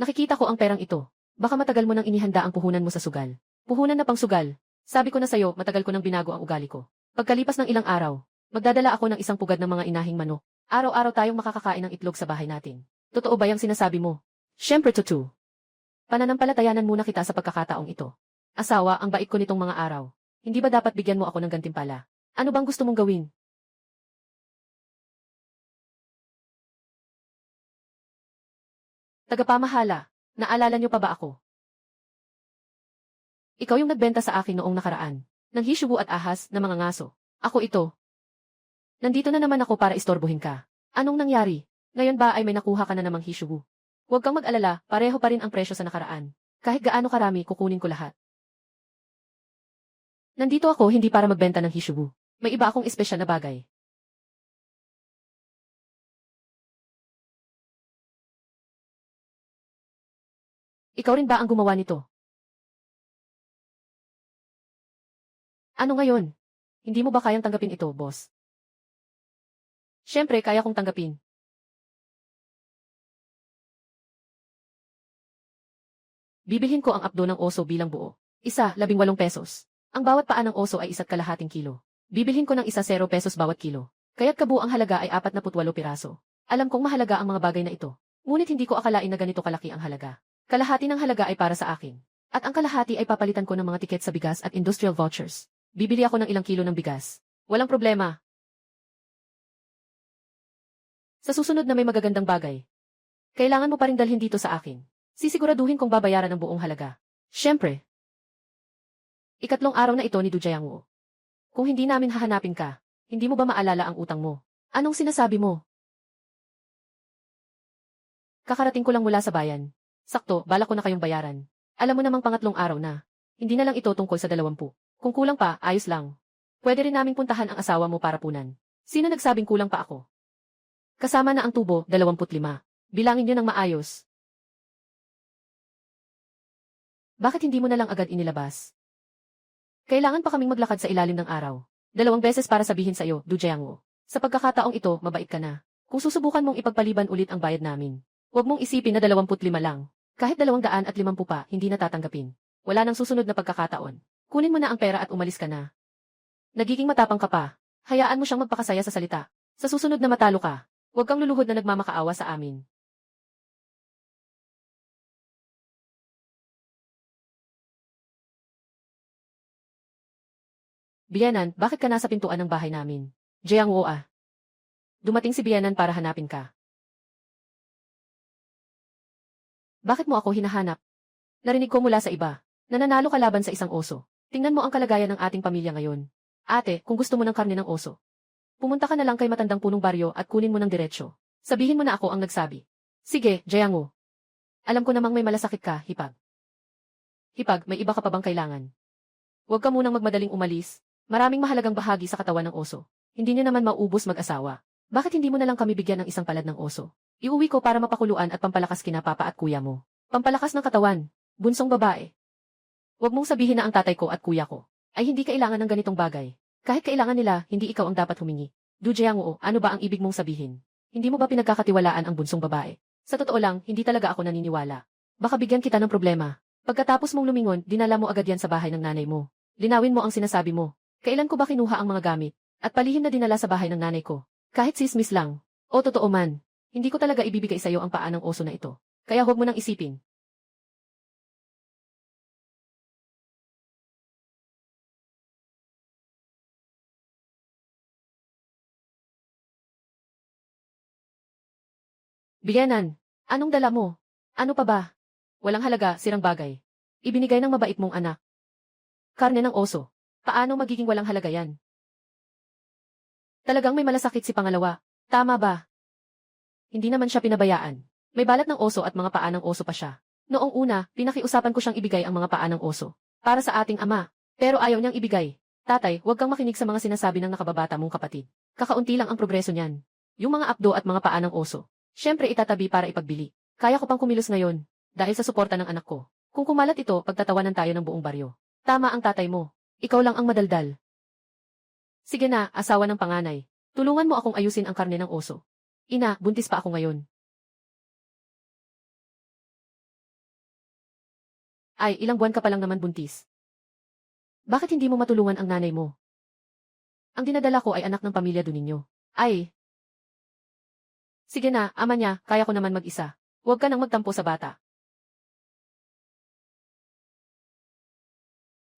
Nakikita ko ang perang ito. Baka matagal mo nang inihanda ang puhunan mo sa sugal. Puhunan na pang sugal. Sabi ko na sayo, matagal ko nang binago ang ugali ko. Pagkalipas ng ilang araw, magdadala ako ng isang pugad ng mga inahing manok. Araw-araw tayong makakakain ng itlog sa bahay natin. Totoo ba yung sinasabi mo? Siyempre totoo. Pananampalatayanan muna kita sa pagkakataong ito. Asawa, ang bait ko nitong mga araw. Hindi ba dapat bigyan mo ako ng gantimpala? Ano bang gusto mong gawin? Tagapamahala, naalala niyo pa ba ako? Ikaw yung nagbenta sa akin noong nakaraan, ng hishubu at ahas na mga ngaso. Ako ito. Nandito na naman ako para istorbohin ka. Anong nangyari? Ngayon ba ay may nakuha ka na namang hishubu? Huwag kang mag-alala, pareho pa rin ang presyo sa nakaraan. Kahit gaano karami, kukunin ko lahat. Nandito ako hindi para magbenta ng hishubu. May iba akong espesyal na bagay. Ikaw rin ba ang gumawa nito? Ano ngayon? Hindi mo ba kayang tanggapin ito, boss? Siyempre, kaya kong tanggapin. Bibilhin ko ang apdo ng oso bilang buo. Isa, 18 pesos. Ang bawat paa ng oso ay 1.5 kilo. Bibilhin ko ng isa 0 pesos bawat kilo. Kaya't kabuang halaga ay 48 piraso. Alam kong mahalaga ang mga bagay na ito. Ngunit hindi ko akalain na ganito kalaki ang halaga. Kalahati ng halaga ay para sa akin. At ang kalahati ay papalitan ko ng mga tiket sa bigas at industrial vouchers. Bibili ako ng ilang kilo ng bigas. Walang problema. Sa susunod na may magagandang bagay, kailangan mo pa rin dalhin dito sa akin. Sisiguraduhin kong babayaran ang buong halaga. Siyempre. Ikatlong araw na ito ni Du Jiangwo. Kung hindi namin hahanapin ka, hindi mo ba maalala ang utang mo? Anong sinasabi mo? Kakarating ko lang mula sa bayan. Sakto, balak ko na kayong bayaran. Alam mo namang pangatlong araw na. Hindi na lang ito tungkol sa 20. Kung kulang pa, ayos lang. Pwede rin naming puntahan ang asawa mo para punan. Sino nagsabing kulang pa ako? Kasama na ang tubo, 25. Bilangin niyo ng maayos. Bakit hindi mo na lang agad inilabas? Kailangan pa kaming maglakad sa ilalim ng araw. 2 beses para sabihin sa iyo, Du Jiangwo. Sa pagkakataong ito, mabait ka na. Kung susubukan mong ipagpaliban ulit ang bayad namin, huwag mong isipin na 25 lang. Kahit 250 pa, hindi natatanggapin. Wala nang susunod na pagkakataon. Kunin mo na ang pera at umalis ka na. Nagiging matapang ka pa. Hayaan mo siyang magpakasaya sa salita. Sa susunod na matalo ka, huwag kang luluhod na nagmamakaawa sa amin. Biyanan, bakit ka nasa pintuan ng bahay namin? Jiangwo ah. Dumating si Biyanan para hanapin ka. Bakit mo ako hinahanap? Narinig ko mula sa iba. Nananalo ka laban sa isang oso. Tingnan mo ang kalagayan ng ating pamilya ngayon. Ate, kung gusto mo ng karne ng oso, pumunta ka na lang kay matandang punong baryo at kunin mo ng diretsyo. Sabihin mo na ako ang nagsabi. Sige, Jiangwo. Alam ko namang may malasakit ka, Hipag. Hipag, may iba ka pa bang kailangan? Huwag ka munang magmadaling umalis. Maraming mahalagang bahagi sa katawan ng oso. Hindi niyo naman maubos mag-asawa. Bakit hindi mo na lang kami bigyan ng isang palad ng oso? Iuwi ko para mapakuluan at pampalakas kina papa at kuya mo. Pampalakas ng katawan, bunsong babae. Huwag mong sabihin na ang tatay ko at kuya ko ay hindi kailangan ng ganitong bagay. Kahit kailangan nila, hindi ikaw ang dapat humingi. Du Jiangwoo, ano ba ang ibig mong sabihin? Hindi mo ba pinagkakatiwalaan ang bunsong babae? Sa totoo lang, hindi talaga ako naniniwala. Baka bigyan kita ng problema. Pagkatapos mong lumingon, dinala mo agad yan sa bahay ng nanay mo. Linawin mo ang sinasabi mo. Kailan ko ba kinuha ang mga gamit? At palihim na dinala sa bahay ng nanay ko. Kahit sismis lang. O totoo man. Hindi ko talaga ibibigay sa iyo ang paa ng oso na ito. Kaya huwag mo nang isipin. Biyanan, anong dala mo? Ano pa ba? Walang halaga, sirang bagay. Ibinigay ng mabait mong anak. Karne ng oso. Paano magiging walang halaga yan? Talagang may malasakit si pangalawa. Tama ba? Hindi naman siya pinabayaan. May balat ng oso at mga paa ng oso pa siya. Noong una, pinakiusapan ko siyang ibigay ang mga paa ng oso. Para sa ating ama. Pero ayaw niyang ibigay. Tatay, huwag kang makinig sa mga sinasabi ng nakababata mong kapatid. Kakaunti lang ang progreso niyan. Yung mga apdo at mga paa ng oso. Siyempre itatabi para ipagbili. Kaya ko pang kumilos ngayon. Dahil sa suporta ng anak ko. Kung kumalat ito, pagtatawanan tayo ng buong baryo. Tama ang tatay mo. Ikaw lang ang madaldal. Sige na, asawa ng panganay. Tulungan mo akong ayusin ang karne ng oso. Ina, buntis pa ako ngayon. Ay, ilang buwan ka pa lang naman buntis. Bakit hindi mo matulungan ang nanay mo? Ang dinadala ko ay anak ng pamilya do ninyo. Ay. Sige na, ama niya, kaya ko naman mag-isa. Huwag ka nang magtampo sa bata.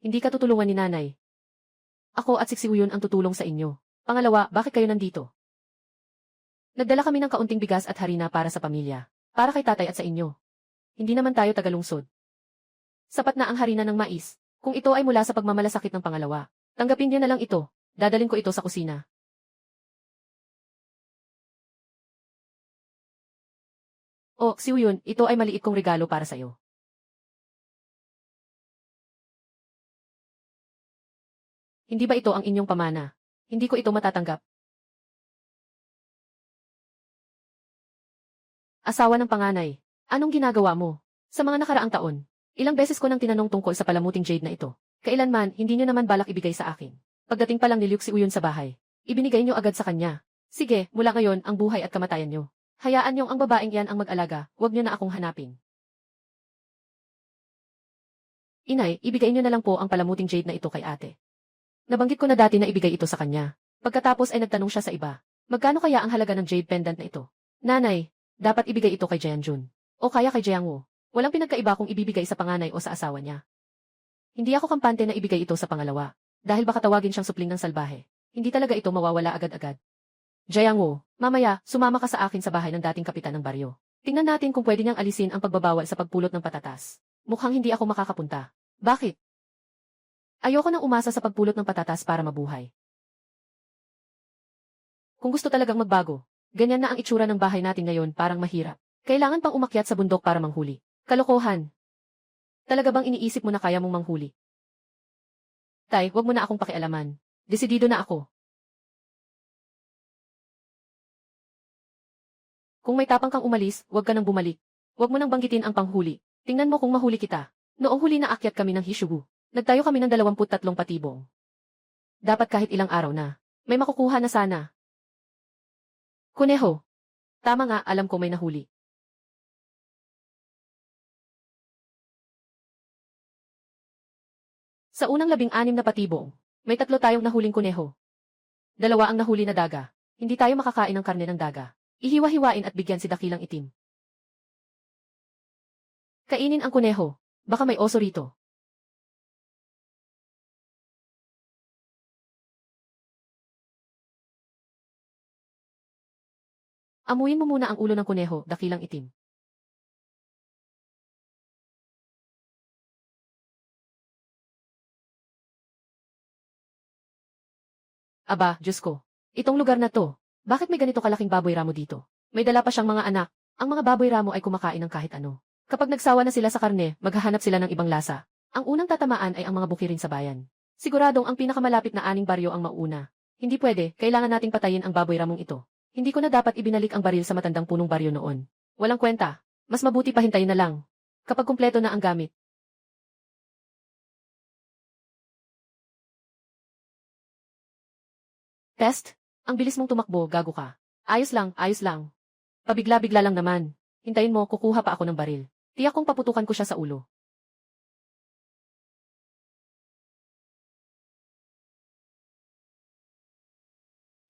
Hindi ka tutulungan ni nanay. Ako at si Uyun ang tutulong sa inyo. Pangalawa, bakit kayo nandito? Nagdala kami ng kaunting bigas at harina para sa pamilya. Para kay tatay at sa inyo. Hindi naman tayo tagalungsod. Sapat na ang harina ng mais. Kung ito ay mula sa pagmamalasakit ng pangalawa, tanggapin niyo na lang ito. Dadalhin ko ito sa kusina. O, si Uyun, ito ay maliit kong regalo para sa'yo. Hindi ba ito ang inyong pamana? Hindi ko ito matatanggap. Asawa ng panganay, anong ginagawa mo? Sa mga nakaraang taon, ilang beses ko nang tinanong tungkol sa palamuting jade na ito. Kailanman, hindi niyo naman balak ibigay sa akin. Pagdating pa lang ni Luke si Uyun sa bahay, ibinigay niyo agad sa kanya. Sige, mula ngayon ang buhay at kamatayan niyo. Hayaan niyong ang babaeng yan ang mag-alaga, huwag niyo na akong hanapin. Inay, ibigay niyo na lang po ang palamuting jade na ito kay ate. Nabanggit ko na dati na ibigay ito sa kanya. Pagkatapos ay nagtanong siya sa iba. Magkano kaya ang halaga ng jade pendant na ito? Nanay, dapat ibigay ito kay Jianjun. O kaya kay Jiangwoo. Walang pinagkaiba kung ibibigay sa panganay o sa asawa niya. Hindi ako kampante na ibigay ito sa pangalawa. Dahil baka tawagin siyang supling ng salbahe. Hindi talaga ito mawawala agad-agad. Jiangwoo, mamaya, sumama ka sa akin sa bahay ng dating kapitan ng baryo. Tingnan natin kung pwede niyang alisin ang pagbabawal sa pagpulot ng patatas. Mukhang hindi ako makakapunta. Bakit? Ayoko nang umasa sa pagpulot ng patatas para mabuhay. Kung gusto talagang magbago, ganyan na ang itsura ng bahay natin ngayon, parang mahirap. Kailangan pang umakyat sa bundok para manghuli. Kalokohan. Talaga bang iniisip mo na kaya mong manghuli? Tay, wag mo na akong pakialaman. Desidido na ako. Kung may tapang kang umalis, wag ka nang bumalik. Wag mo nang banggitin ang panghuli. Tingnan mo kung mahuli kita. Noong huli na akyat kami ng Hishugu, nagtayo kami ng 23 patibong. Dapat kahit ilang araw na. May makukuha na sana. Kuneho. Tama nga, alam ko may nahuli. Sa unang 16 na patibong, may 3 tayong nahuling kuneho. 2 ang nahuli na daga. Hindi tayo makakain ng karne ng daga. Ihiwa-hiwain at bigyan si dakilang itim. Kainin ang kuneho. Baka may oso rito. Amuyin mo muna ang ulo ng kuneho, dakilang itim. Aba, Diyos ko. Itong lugar na to, bakit may ganito kalaking baboy ramo dito? May dala pa siyang mga anak. Ang mga baboy ramo ay kumakain ng kahit ano. Kapag nagsawa na sila sa karne, maghahanap sila ng ibang lasa. Ang unang tatamaan ay ang mga bukirin sa bayan. Siguradong ang pinakamalapit na aning baryo ang mauna. Hindi pwede, kailangan nating patayin ang baboy ramong ito. Hindi ko na dapat ibinalik ang baril sa matandang punong baryo noon. Walang kwenta. Mas mabuti pa hintayin na lang. Kapag kumpleto na ang gamit. Test? Ang bilis mong tumakbo, gago ka. Ayos lang, ayos lang. Pabigla-bigla lang naman. Hintayin mo, kukuha pa ako ng baril. Tiyak kong paputukan ko siya sa ulo.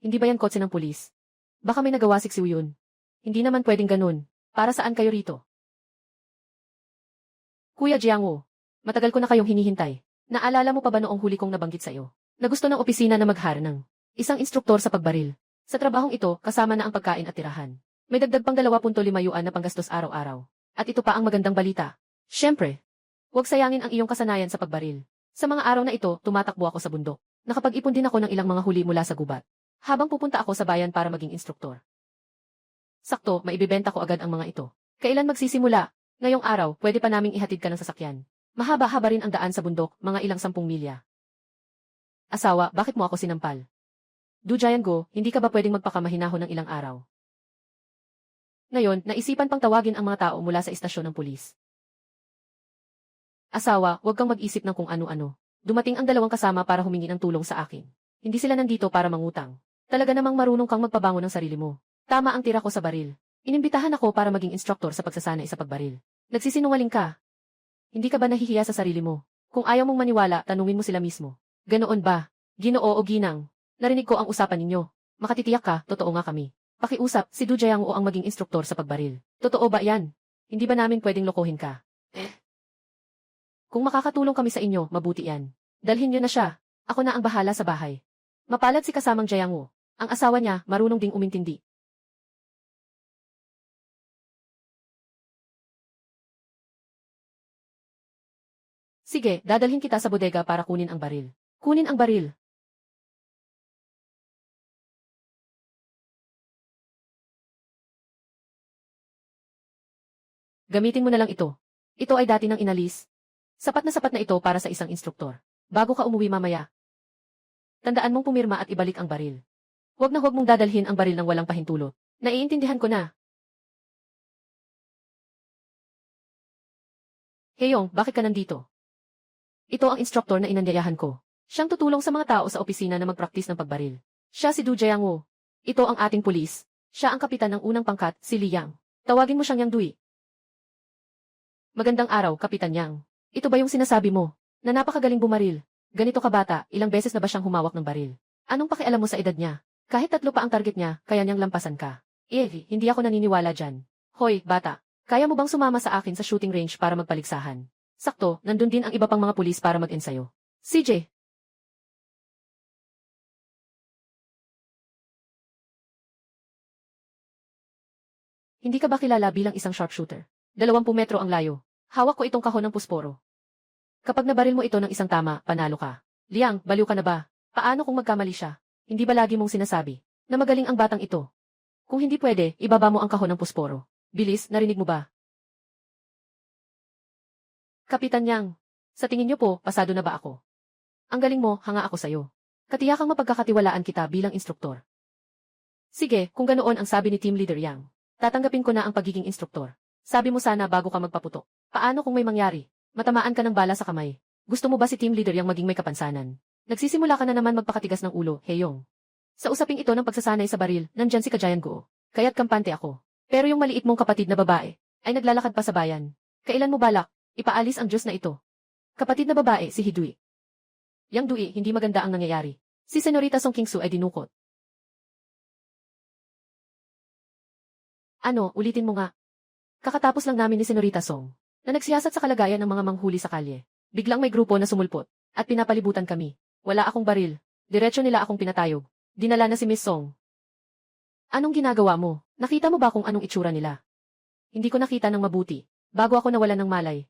Hindi ba yan kotse ng pulis? Baka may nagawa siksiw yun. Hindi naman pwedeng ganun. Para saan kayo rito? Kuya Jiangwo, matagal ko na kayong hinihintay. Naalala mo pa ba noong huli kong nabanggit sa iyo? Na gusto ng opisina na mag-hire ng isang instruktor sa pagbaril. Sa trabahong ito, kasama na ang pagkain at tirahan. May dagdag pang 2.5 yuan na panggastos araw-araw. At ito pa ang magandang balita. Siyempre, huwag sayangin ang iyong kasanayan sa pagbaril. Sa mga araw na ito, tumatakbo ako sa bundok. Nakapag-ipon din ako ng ilang mga huli mula sa gubat. Habang pupunta ako sa bayan para maging instruktor. Sakto, maibibenta ko agad ang mga ito. Kailan magsisimula? Ngayong araw, pwede pa naming ihatid ka ng sasakyan. Mahaba-haba rin ang daan sa bundok, mga ilang 10 milya. Asawa, bakit mo ako sinampal? Du Jianggo, hindi ka ba pwedeng magpakamahinahon ng ilang araw? Ngayon, naisipan pang tawagin ang mga tao mula sa istasyon ng pulis. Asawa, huwag kang mag-isip ng kung ano-ano. Dumating ang dalawang kasama para humingi ng tulong sa akin. Hindi sila nandito para mangutang. Talaga namang marunong kang magpabango ng sarili mo. Tama ang tira ko sa baril. Inimbitahan ako para maging instruktor sa pagsasanay sa pagbaril. Nagsisinungaling ka. Hindi ka ba nahihiya sa sarili mo? Kung ayaw mong maniwala, tanungin mo sila mismo. Ganoon ba? Ginoo o ginang? Narinig ko ang usapan ninyo. Makatitiyak ka, totoo nga kami. Pakiusap, si Du Jiangwo ang maging instruktor sa pagbaril. Totoo ba yan? Hindi ba namin pwedeng lokohin ka? Kung makakatulong kami sa inyo, mabuti yan. Dalhin niyo na siya. Ako na ang bahala sa bahay. Mapalad si kasamang Jiangwo. Ang asawa niya, marunong ding umintindi. Sige, dadalhin kita sa bodega para kunin ang baril. Kunin ang baril. Gamitin mo na lang ito. Ito ay dati ng inalis. Sapat na ito para sa isang instruktor. Bago ka umuwi mamaya. Tandaan mong pumirma at ibalik ang baril. Huwag na huwag mong dadalhin ang baril ng walang pahintulot. Naiintindihan ko na. Heyong, bakit ka nandito? Ito ang instruktor na inanyayahan ko. Siyang tutulong sa mga tao sa opisina na magpraktis ng pagbaril. Siya si Du Jiangwo. Ito ang ating pulis. Siya ang kapitan ng unang pangkat, si Liang. Tawagin mo siyang Yang Dui. Magandang araw, Kapitan Yang. Ito ba yung sinasabi mo? Na napakagaling bumaril. Ganito ka bata, ilang beses na ba siyang humawak ng baril? Anong pakialam mo sa edad niya? Kahit 3 pa ang target niya, kaya niyang lampasan ka. Hindi ako naniniwala dyan. Hoy, bata. Kaya mo bang sumama sa akin sa shooting range para magpaligsahan? Sakto, nandun din ang iba pang mga pulis para mag-ensayo. CJ. Hindi ka ba kilala bilang isang sharpshooter? 20 metro ang layo. Hawak ko itong kahon ng pusporo. Kapag nabaril mo ito ng isang tama, panalo ka. Liang, baliw ka na ba? Paano kung magkamali siya? Hindi ba lagi mong sinasabi na magaling ang batang ito? Kung hindi pwede, ibaba mo ang kahon ng pusporo. Bilis, narinig mo ba? Kapitan Yang, sa tingin niyo po, pasado na ba ako? Ang galing mo, hanga ako sa'yo. Katiyakang mapagkakatiwalaan kita bilang instruktor. Sige, kung ganoon ang sabi ni Team Leader Yang, tatanggapin ko na ang pagiging instruktor. Sabi mo sana bago ka magpaputok. Paano kung may mangyari? Matamaan ka ng bala sa kamay. Gusto mo ba si Team Leader Yang maging may kapansanan? Nagsisimula ka na naman magpakatigas ng ulo, Heyong. Sa usaping ito ng pagsasanay sa baril, nandyan si Kajianggo. Kaya't kampante ako. Pero yung maliit mong kapatid na babae, ay naglalakad pa sa bayan. Kailan mo balak? Ipaalis ang Diyos na ito. Kapatid na babae, si Hidui. Yang Dui, hindi maganda ang nangyayari. Si Senorita Song Kingsu ay dinukot. Ano, ulitin mo nga. Kakatapos lang namin ni Senorita Song, na nagsiyasat sa kalagayan ng mga manghuli sa kalye. Biglang may grupo na sumulpot, at pinapalibutan kami. Wala akong baril. Diretso nila akong pinatayog. Dinala na si Miss Song. Anong ginagawa mo? Nakita mo ba kung anong itsura nila? Hindi ko nakita ng mabuti, bago ako nawalan ng malay.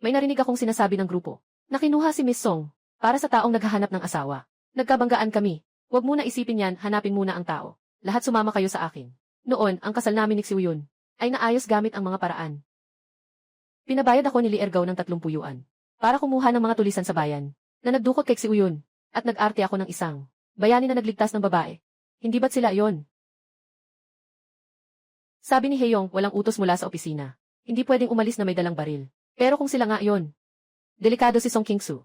May narinig akong sinasabi ng grupo, na kinuha si Miss Song, para sa taong naghahanap ng asawa. Nagkabanggaan kami. Huwag muna isipin yan, hanapin muna ang tao. Lahat sumama kayo sa akin. Noon, ang kasal namin ni Xiuyun, ay naayos gamit ang mga paraan. Pinabayad ako ni Li Ergaw ng 30 yuan, para kumuha ng mga tulisan sa bayan, na nagdukot kay Xiuyun, at nag-arte ako ng isang bayani na nagligtas ng babae. Hindi ba't sila yon? Sabi ni Heyong, walang utos mula sa opisina. Hindi pwedeng umalis na may dalang baril. Pero kung sila nga yon. Delikado si Song Kingsu.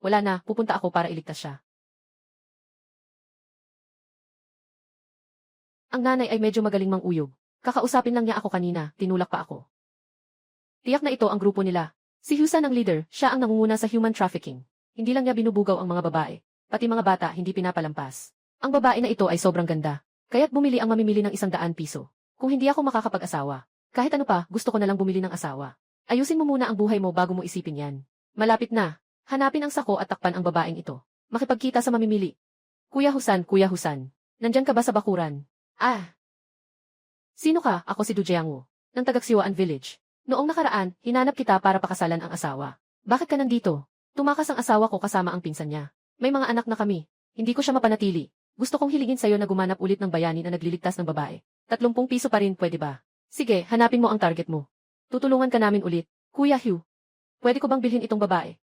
Wala na, pupunta ako para iligtas siya. Ang nanay ay medyo magaling manguyog. Kakausapin lang niya ako kanina, tinulak pa ako. Tiyak na ito ang grupo nila. Si Husan ang leader, siya ang nangunguna sa human trafficking. Hindi lang niya binubugaw ang mga babae, pati mga bata hindi pinapalampas. Ang babae na ito ay sobrang ganda, kaya't bumili ang mamimili ng 100 piso. Kung hindi ako makakapag-asawa, kahit ano pa, gusto ko na lang bumili ng asawa. Ayusin mo muna ang buhay mo bago mo isipin yan. Malapit na. Hanapin ang sako at takpan ang babaeng ito. Makipagkita sa mamimili. Kuya Husan, nandyan ka ba sa bakuran? Ah! Sino ka? Ako si Du Jiangwoo, ng Tagaksiwaan Village. Noong nakaraan, hinanap kita para pakasalan ang asawa. Bakit ka nandito? Tumakas ang asawa ko kasama ang pinsan niya. May mga anak na kami. Hindi ko siya mapanatili. Gusto kong hilingin sa'yo na gumanap ulit ng bayani na nagliligtas ng babae. 30 piso pa rin, pwede ba? Sige, hanapin mo ang target mo. Tutulungan ka namin ulit. Kuya Hugh, pwede ko bang bilhin itong babae?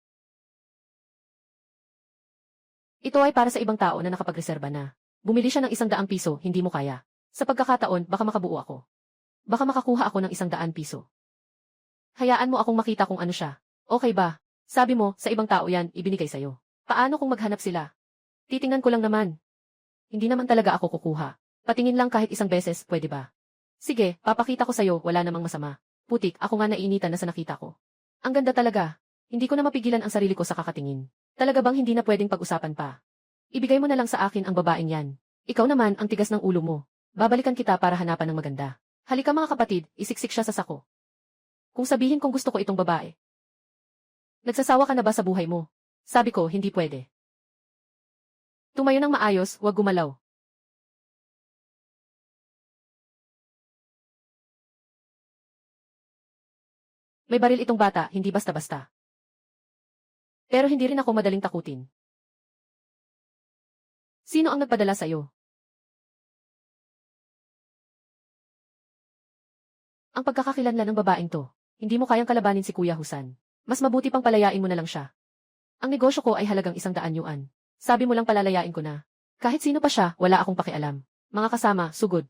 Ito ay para sa ibang tao na nakapagreserba na. Bumili siya ng 100 piso, hindi mo kaya. Sa pagkakataon, baka makabuo ako. Baka makakuha ako ng 100 piso. Hayaan mo akong makita kung ano siya. Okay ba? Sabi mo, sa ibang tao yan, ibinigay sa'yo. Paano kung maghanap sila? Titingnan ko lang naman. Hindi naman talaga ako kukuha. Patingin lang kahit isang beses, pwede ba? Sige, papakita ko sa'yo, wala namang masama. Putik, ako nga naiinitan na sa nakita ko. Ang ganda talaga. Hindi ko na mapigilan ang sarili ko sa kakatingin. Talaga bang hindi na pwedeng pag-usapan pa? Ibigay mo na lang sa akin ang babaeng yan. Ikaw naman ang tigas ng ulo mo. Babalikan kita para hanapan ng maganda. Halika mga kapatid, isiksik siya sa sako. Kung sabihin kong gusto ko itong babae. Nagsasawa ka na ba sa buhay mo? Sabi ko, hindi pwede. Tumayo ng maayos, huwag gumalaw. May baril itong bata, hindi basta-basta. Pero hindi rin ako madaling takutin. Sino ang nagpadala sa'yo? Ang pagkakakilanlan ng babaeng to, hindi mo kayang kalabanin si Kuya Husan. Mas mabuti pang palayain mo na lang siya. Ang negosyo ko ay halagang 100 yuan. Sabi mo lang palalayain ko na. Kahit sino pa siya, wala akong pakialam. Mga kasama, sugod.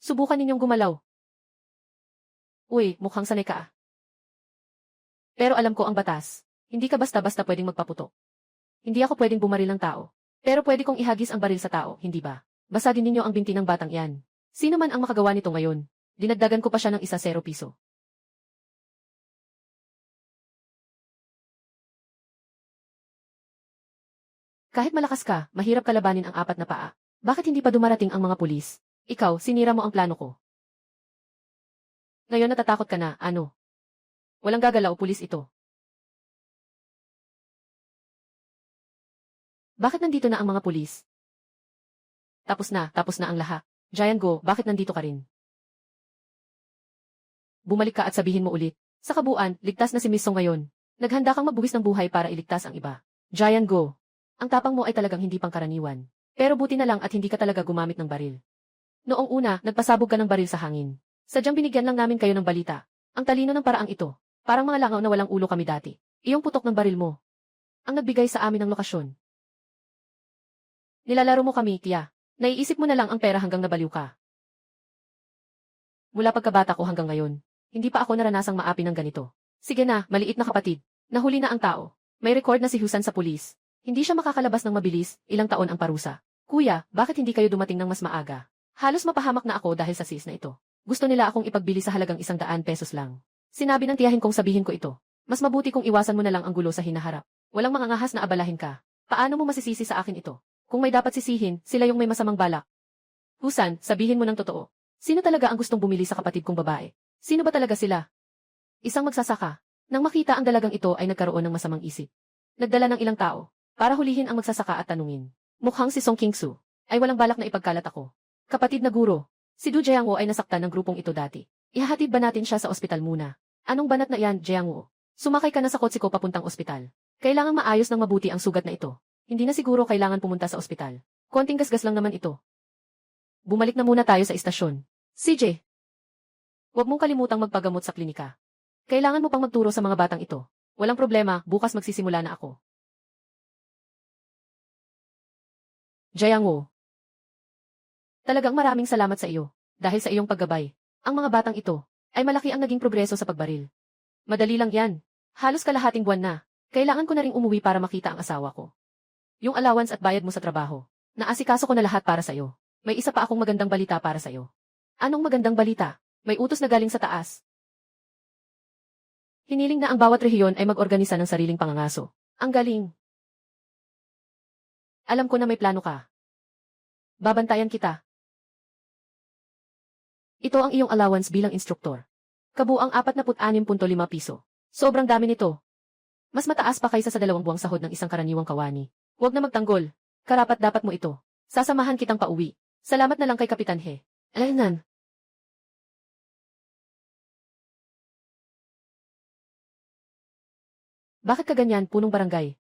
Subukan ninyong gumalaw. Uy, mukhang sanay ka ah. Pero alam ko ang batas. Hindi ka basta-basta pwedeng magpaputok. Hindi ako pwedeng bumaril ng tao. Pero pwede kong ihagis ang baril sa tao, hindi ba? Basagin ninyo ang binti ng batang yan. Sino man ang makagawa nito ngayon? Dinagdagan ko pa siya ng 0 piso. Kahit malakas ka, mahirap kalabanin ang 4 na paa. Bakit hindi pa dumarating ang mga pulis? Ikaw, sinira mo ang plano ko. Ngayon natatakot ka na, ano? Walang gagalaw, pulis ito. Bakit nandito na ang mga pulis? Tapos na ang lahat. Giant Go, bakit nandito ka rin? Bumalik ka at sabihin mo ulit. Sa kabuuan, ligtas na si Miss Song ngayon. Naghanda kang magbuwis ng buhay para iligtas ang iba. Giant Go. Ang tapang mo ay talagang hindi pangkaraniwan. Pero buti na lang at hindi ka talaga gumamit ng baril. Noong una, nagpasabog ka ng baril sa hangin. Sadyang binigyan lang namin kayo ng balita. Ang talino ng paraang ito. Parang mga langaw na walang ulo kami dati. Iyong putok ng baril mo. Ang nagbigay sa amin ng lokasyon. Nilalaro mo kami, tiya. Naiisip mo na lang ang pera hanggang nabaliw ka. Mula pagkabata ko hanggang ngayon, hindi pa ako naranasang maapi ng ganito. Sige na, maliit na kapatid. Nahuli na ang tao. May record na si Husan sa pulis. Hindi siya makakalabas ng mabilis, ilang taon ang parusa. Kuya, bakit hindi kayo dumating ng mas maaga? Halos mapahamak na ako dahil sa sis na ito. Gusto nila akong ipagbili sa halagang 100 pesos lang. Sinabi ng tiyahin kong sabihin ko ito. Mas mabuti kung iwasan mo na lang ang gulo sa hinaharap. Walang mangangahas na abalahin ka. Paano mo masisisi sa akin ito? Kung may dapat sisihin, sila yung may masamang balak. Husan, sabihin mo ng totoo. Sino talaga ang gustong bumili sa kapatid kong babae? Sino ba talaga sila? Isang magsasaka. Nang makita ang dalagang ito ay nagkaroon ng masamang isip. Nagdala ng ilang tao para hulihin ang magsasaka at tanungin. Mukhang si Song Kingsu ay walang balak na ipagkalat ako. Kapatid na guro, si Du Jiangwoo ay nasaktan ng grupong ito dati. Ihahatid ba natin siya sa ospital muna? Anong banat na yan, Jiangwoo? Sumakay ka na sa kotse ko papuntang ospital. Kailangang maayos ng mabuti ang sugat na ito. Hindi na siguro kailangan pumunta sa ospital. Konting gasgas lang naman ito. Bumalik na muna tayo sa istasyon. CJ, huwag mong kalimutang magpagamot sa klinika. Kailangan mo pang magturo sa mga batang ito. Walang problema, bukas magsisimula na ako. Jiangwo, talagang maraming salamat sa iyo. Dahil sa iyong paggabay, ang mga batang ito ay malaki ang naging progreso sa pagbaril. Madali lang yan. Halos kalahating buwan na. Kailangan ko na ring umuwi para makita ang asawa ko. Yung allowance at bayad mo sa trabaho. Naasikaso ko na lahat para sa iyo. May isa pa akong magandang balita para sa iyo. Anong magandang balita? May utos na galing sa taas. Hiniling na ang bawat rehiyon ay mag-organisa ng sariling pangangaso. Ang galing. Alam ko na may plano ka. Babantayan kita. Ito ang iyong allowance bilang instruktor. Kabuang 46.5 piso. Sobrang dami nito. Mas mataas pa kaysa sa 2 buwang sahod ng isang karaniwang kawani. Huwag na magtanggol. Karapat dapat mo ito. Sasamahan kitang pauwi. Salamat na lang kay Kapitan He. Alaynan. Bakit ka ganyan, punong barangay?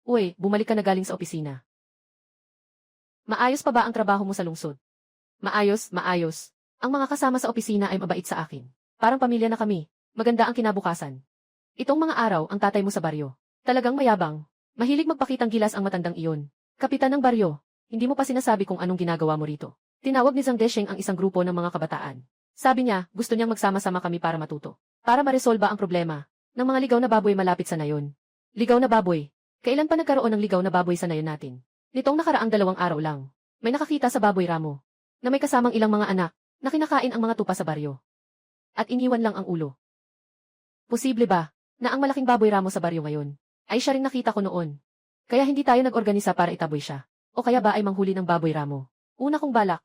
Uy, bumalik ka na galing sa opisina. Maayos pa ba ang trabaho mo sa lungsod? Maayos, maayos. Ang mga kasama sa opisina ay mabait sa akin. Parang pamilya na kami. Maganda ang kinabukasan. Itong mga araw ang tatay mo sa baryo. Talagang mayabang. Mahilig magpakitang gilas ang matandang iyon. Kapitan ng baryo, hindi mo pa sinasabi kung anong ginagawa mo rito. Tinawag ni Zhang Desheng ang isang grupo ng mga kabataan. Sabi niya, gusto niyang magsama-sama kami para matuto. Para maresolba ang problema ng mga ligaw na baboy malapit sa nayon. Ligaw na baboy. Kailan pa nagkaroon ng ligaw na baboy sa nayon natin? Nitong nakaraang 2 araw lang. May nakakita sa baboy ramo na may kasamang ilang mga anak na kinakain ang mga tupa sa baryo. At iniwan lang ang ulo. Posible ba na ang malaking baboy ramo sa baryo ngayon ay siya ring nakita ko noon? Kaya hindi tayo nag-organisa para itaboy siya. O kaya ba ay manghuli ng baboy ramo? Una kong balak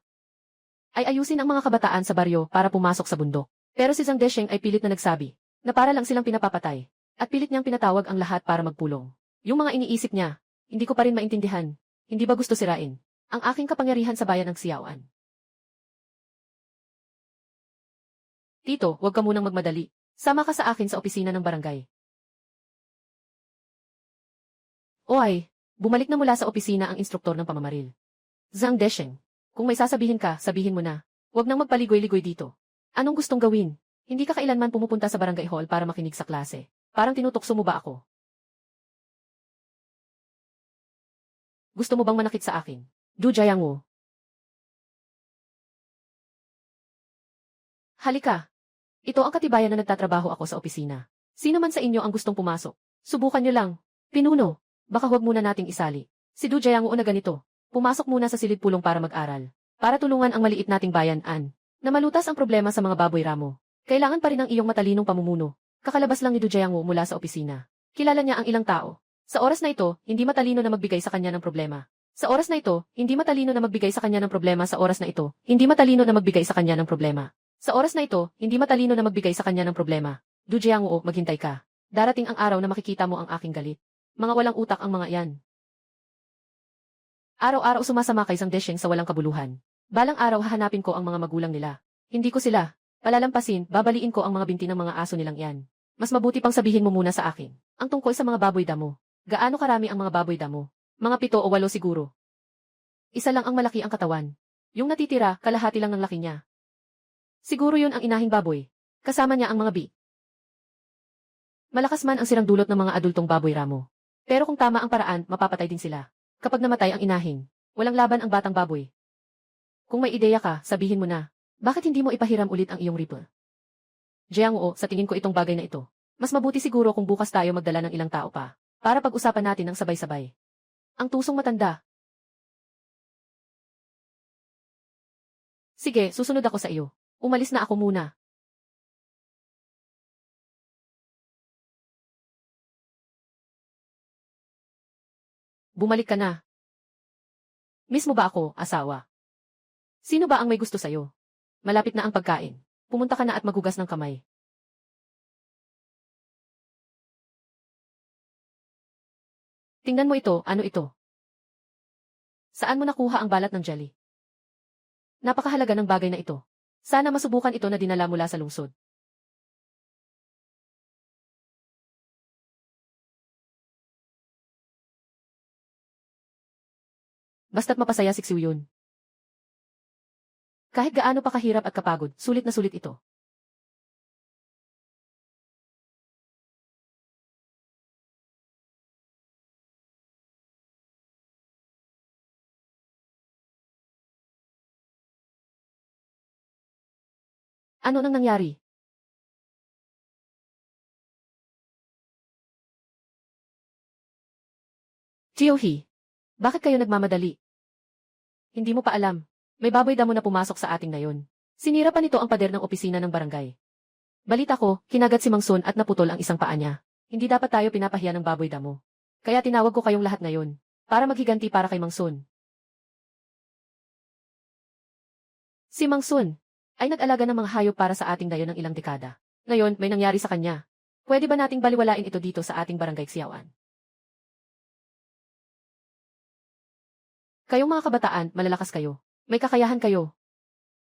ay ayusin ang mga kabataan sa baryo para pumasok sa bundok. Pero si Zhang Desheng ay pilit na nagsabi na para lang silang pinapapatay at pilit niyang pinatawag ang lahat para magpulong. Yung mga iniisip niya, hindi ko pa rin maintindihan. Hindi ba gusto sirain ang aking kapangyarihan sa bayan ng Siawan? Tito, huwag ka munang magmadali. Sama ka sa akin sa opisina ng barangay. O ay, bumalik na mula sa opisina ang instruktor ng pamamaril. Zhang Desheng, kung may sasabihin ka, sabihin mo na. Huwag nang magpaligoy-ligoy dito. Anong gustong gawin? Hindi ka kailanman pumupunta sa barangay hall para makinig sa klase. Parang tinutokso mo ba ako? Gusto mo bang manakit sa akin? Du Jiangwo. Halika. Ito ang katibayan na nagtatrabaho ako sa opisina. Sino man sa inyo ang gustong pumasok? Subukan nyo lang. Pinuno, baka huwag muna nating isali. Si Du Jiangwo na ganito. Pumasok muna sa silid pulong para mag-aral. Para tulungan ang maliit nating bayan-an. Na malutas ang problema sa mga baboy ramo. Kailangan pa rin ang iyong matalinong pamumuno. Kakalabas lang ni Du Jiangwo mula sa opisina. Kilala niya ang ilang tao. Sa oras na ito, hindi matalino na magbigay sa kanya ng problema. Sa oras na ito, hindi matalino na magbigay sa kanya ng problema. Sa oras na ito, hindi matalino na magbigay sa kanya ng problema. Sa oras na ito, hindi matalino na magbigay sa kanya ng problema. Du Jiangwo, maghintay ka. Darating ang araw na makikita mo ang aking galit. Mga walang utak ang mga yan. Araw-araw sumasama kay Zhang Desheng sa walang kabuluhan. Balang araw hahanapin ko ang mga magulang nila. Hindi ko sila palalampasin, babaliin ko ang mga binti ng mga aso nilang yan. Mas mabuti pang sabihin mo muna sa akin ang tungkol sa mga baboy damo. Gaano karami ang mga baboy damo? Mga 7 o 8 siguro. Isa lang ang malaki ang katawan. Yung natitira, kalahati lang ng laki niya. Siguro yun ang inahing baboy. Kasama niya ang mga bi. Malakas man ang sirang dulot ng mga adultong baboy ramo. Pero kung tama ang paraan, mapapatay din sila. Kapag namatay ang inahin, walang laban ang batang baboy. Kung may ideya ka, sabihin mo na. Bakit hindi mo ipahiram ulit ang iyong rifle? Jiangwo, sa tingin ko itong bagay na ito. Mas mabuti siguro kung bukas tayo magdala ng ilang tao pa. Para pag-usapan natin ng sabay-sabay. Ang tusong matanda. Sige, susunod ako sa iyo. Umalis na ako muna. Bumalik ka na. Miss mo ba ako, asawa? Sino ba ang may gusto sa'yo? Malapit na ang pagkain. Pumunta ka na at maghugas ng kamay. Tingnan mo ito, ano ito? Saan mo nakuha ang balat ng jelly? Napakahalaga ng bagay na ito. Sana masubukan ito na dinala mula sa lungsod. Basta't mapasaya siksiw yun. Kahit gaano pa kahirap at kapagod, sulit na sulit ito. Ano nang nangyari? Chiohi, bakit kayo nagmamadali? Hindi mo pa alam. May baboy damo na pumasok sa ating nayon. Sinira pa nito ang pader ng opisina ng barangay. Balita ko, kinagat si Mang Sun at naputol ang isang paa niya. Hindi dapat tayo pinapahiya ng baboy damo. Kaya tinawag ko kayong lahat ngayon. Para maghiganti para kay Mang Sun. Si Mang Sun ay nag-alaga ng mga hayop para sa ating dayo ng ilang dekada. Ngayon, may nangyari sa kanya. Pwede ba nating baliwalain ito dito sa ating barangay Xiaoan? Kayong mga kabataan, malalakas kayo. May kakayahan kayo.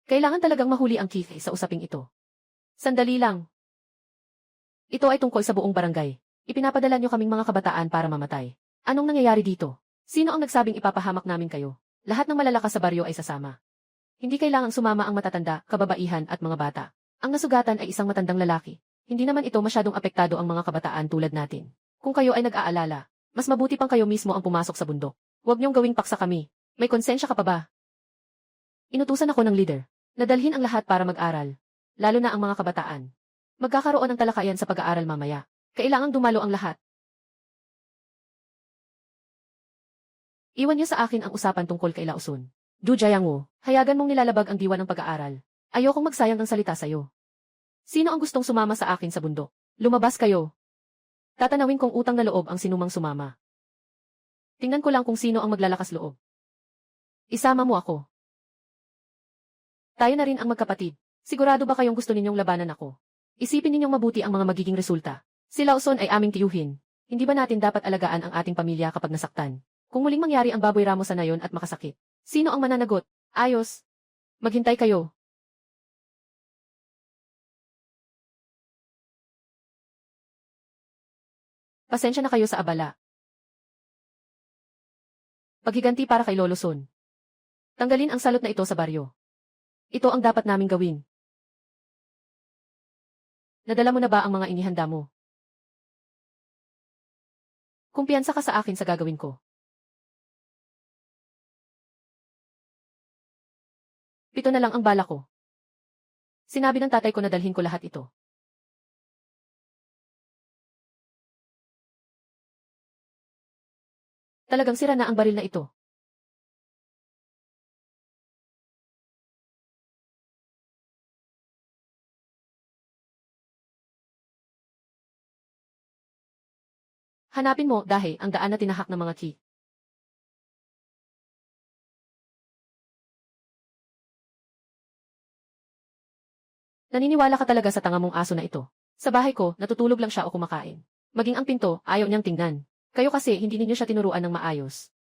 Kailangan talagang mahuli ang Keith sa usaping ito. Sandali lang. Ito ay tungkol sa buong barangay. Ipinapadala niyo kaming mga kabataan para mamatay. Anong nangyayari dito? Sino ang nagsabing ipapahamak namin kayo? Lahat ng malalakas sa baryo ay sasama. Hindi kailangang sumama ang matatanda, kababaihan at mga bata. Ang nasugatan ay isang matandang lalaki. Hindi naman ito masyadong apektado ang mga kabataan tulad natin. Kung kayo ay nag-aalala, mas mabuti pang kayo mismo ang pumasok sa bundok. Huwag niyong gawing paksa kami. May konsensya ka pa ba? Inutusan ako ng leader. Nadalhin ang lahat para mag-aral. Lalo na ang mga kabataan. Magkakaroon ng talakayan sa pag-aaral mamaya. Kailangang dumalo ang lahat. Iwan niyo sa akin ang usapan tungkol kay Lausun. Du Jiangwu, hayagan mong nilalabag ang diwa ng pag-aaral. Ayokong magsayang ng salita sa'yo. Sino ang gustong sumama sa akin sa bundok? Lumabas kayo. Tatanawin kong utang na loob ang sinumang sumama. Tingnan ko lang kung sino ang maglalakas loob. Isama mo ako. Tayo na rin ang magkapatid. Sigurado ba kayong gusto ninyong labanan ako? Isipin ninyong mabuti ang mga magiging resulta. Si Lawson ay aming tiyuhin. Hindi ba natin dapat alagaan ang ating pamilya kapag nasaktan? Kung muling mangyari ang baboy ramo sa nayon at makasakit, sino ang mananagot? Ayos. Maghintay kayo. Pasensya na kayo sa abala. Paghiganti para kay Lolo Son. Tanggalin ang salot na ito sa baryo. Ito ang dapat naming gawin. Nadala mo na ba ang mga inihanda mo? Kumpiyansa ka sa akin sa gagawin ko. Pito na lang ang bala ko. Sinabi ng tatay ko na dalhin ko lahat ito. Talagang sira na ang baril na ito. Hanapin mo, dahi, ang daan na tinahak ng mga ki. Naniniwala ka talaga sa tanga mong aso na ito. Sa bahay ko, natutulog lang siya o kumakain. Maging ang pinto, ayaw niyang tingnan. Kayo kasi, hindi ninyo siya tinuruan ng maayos.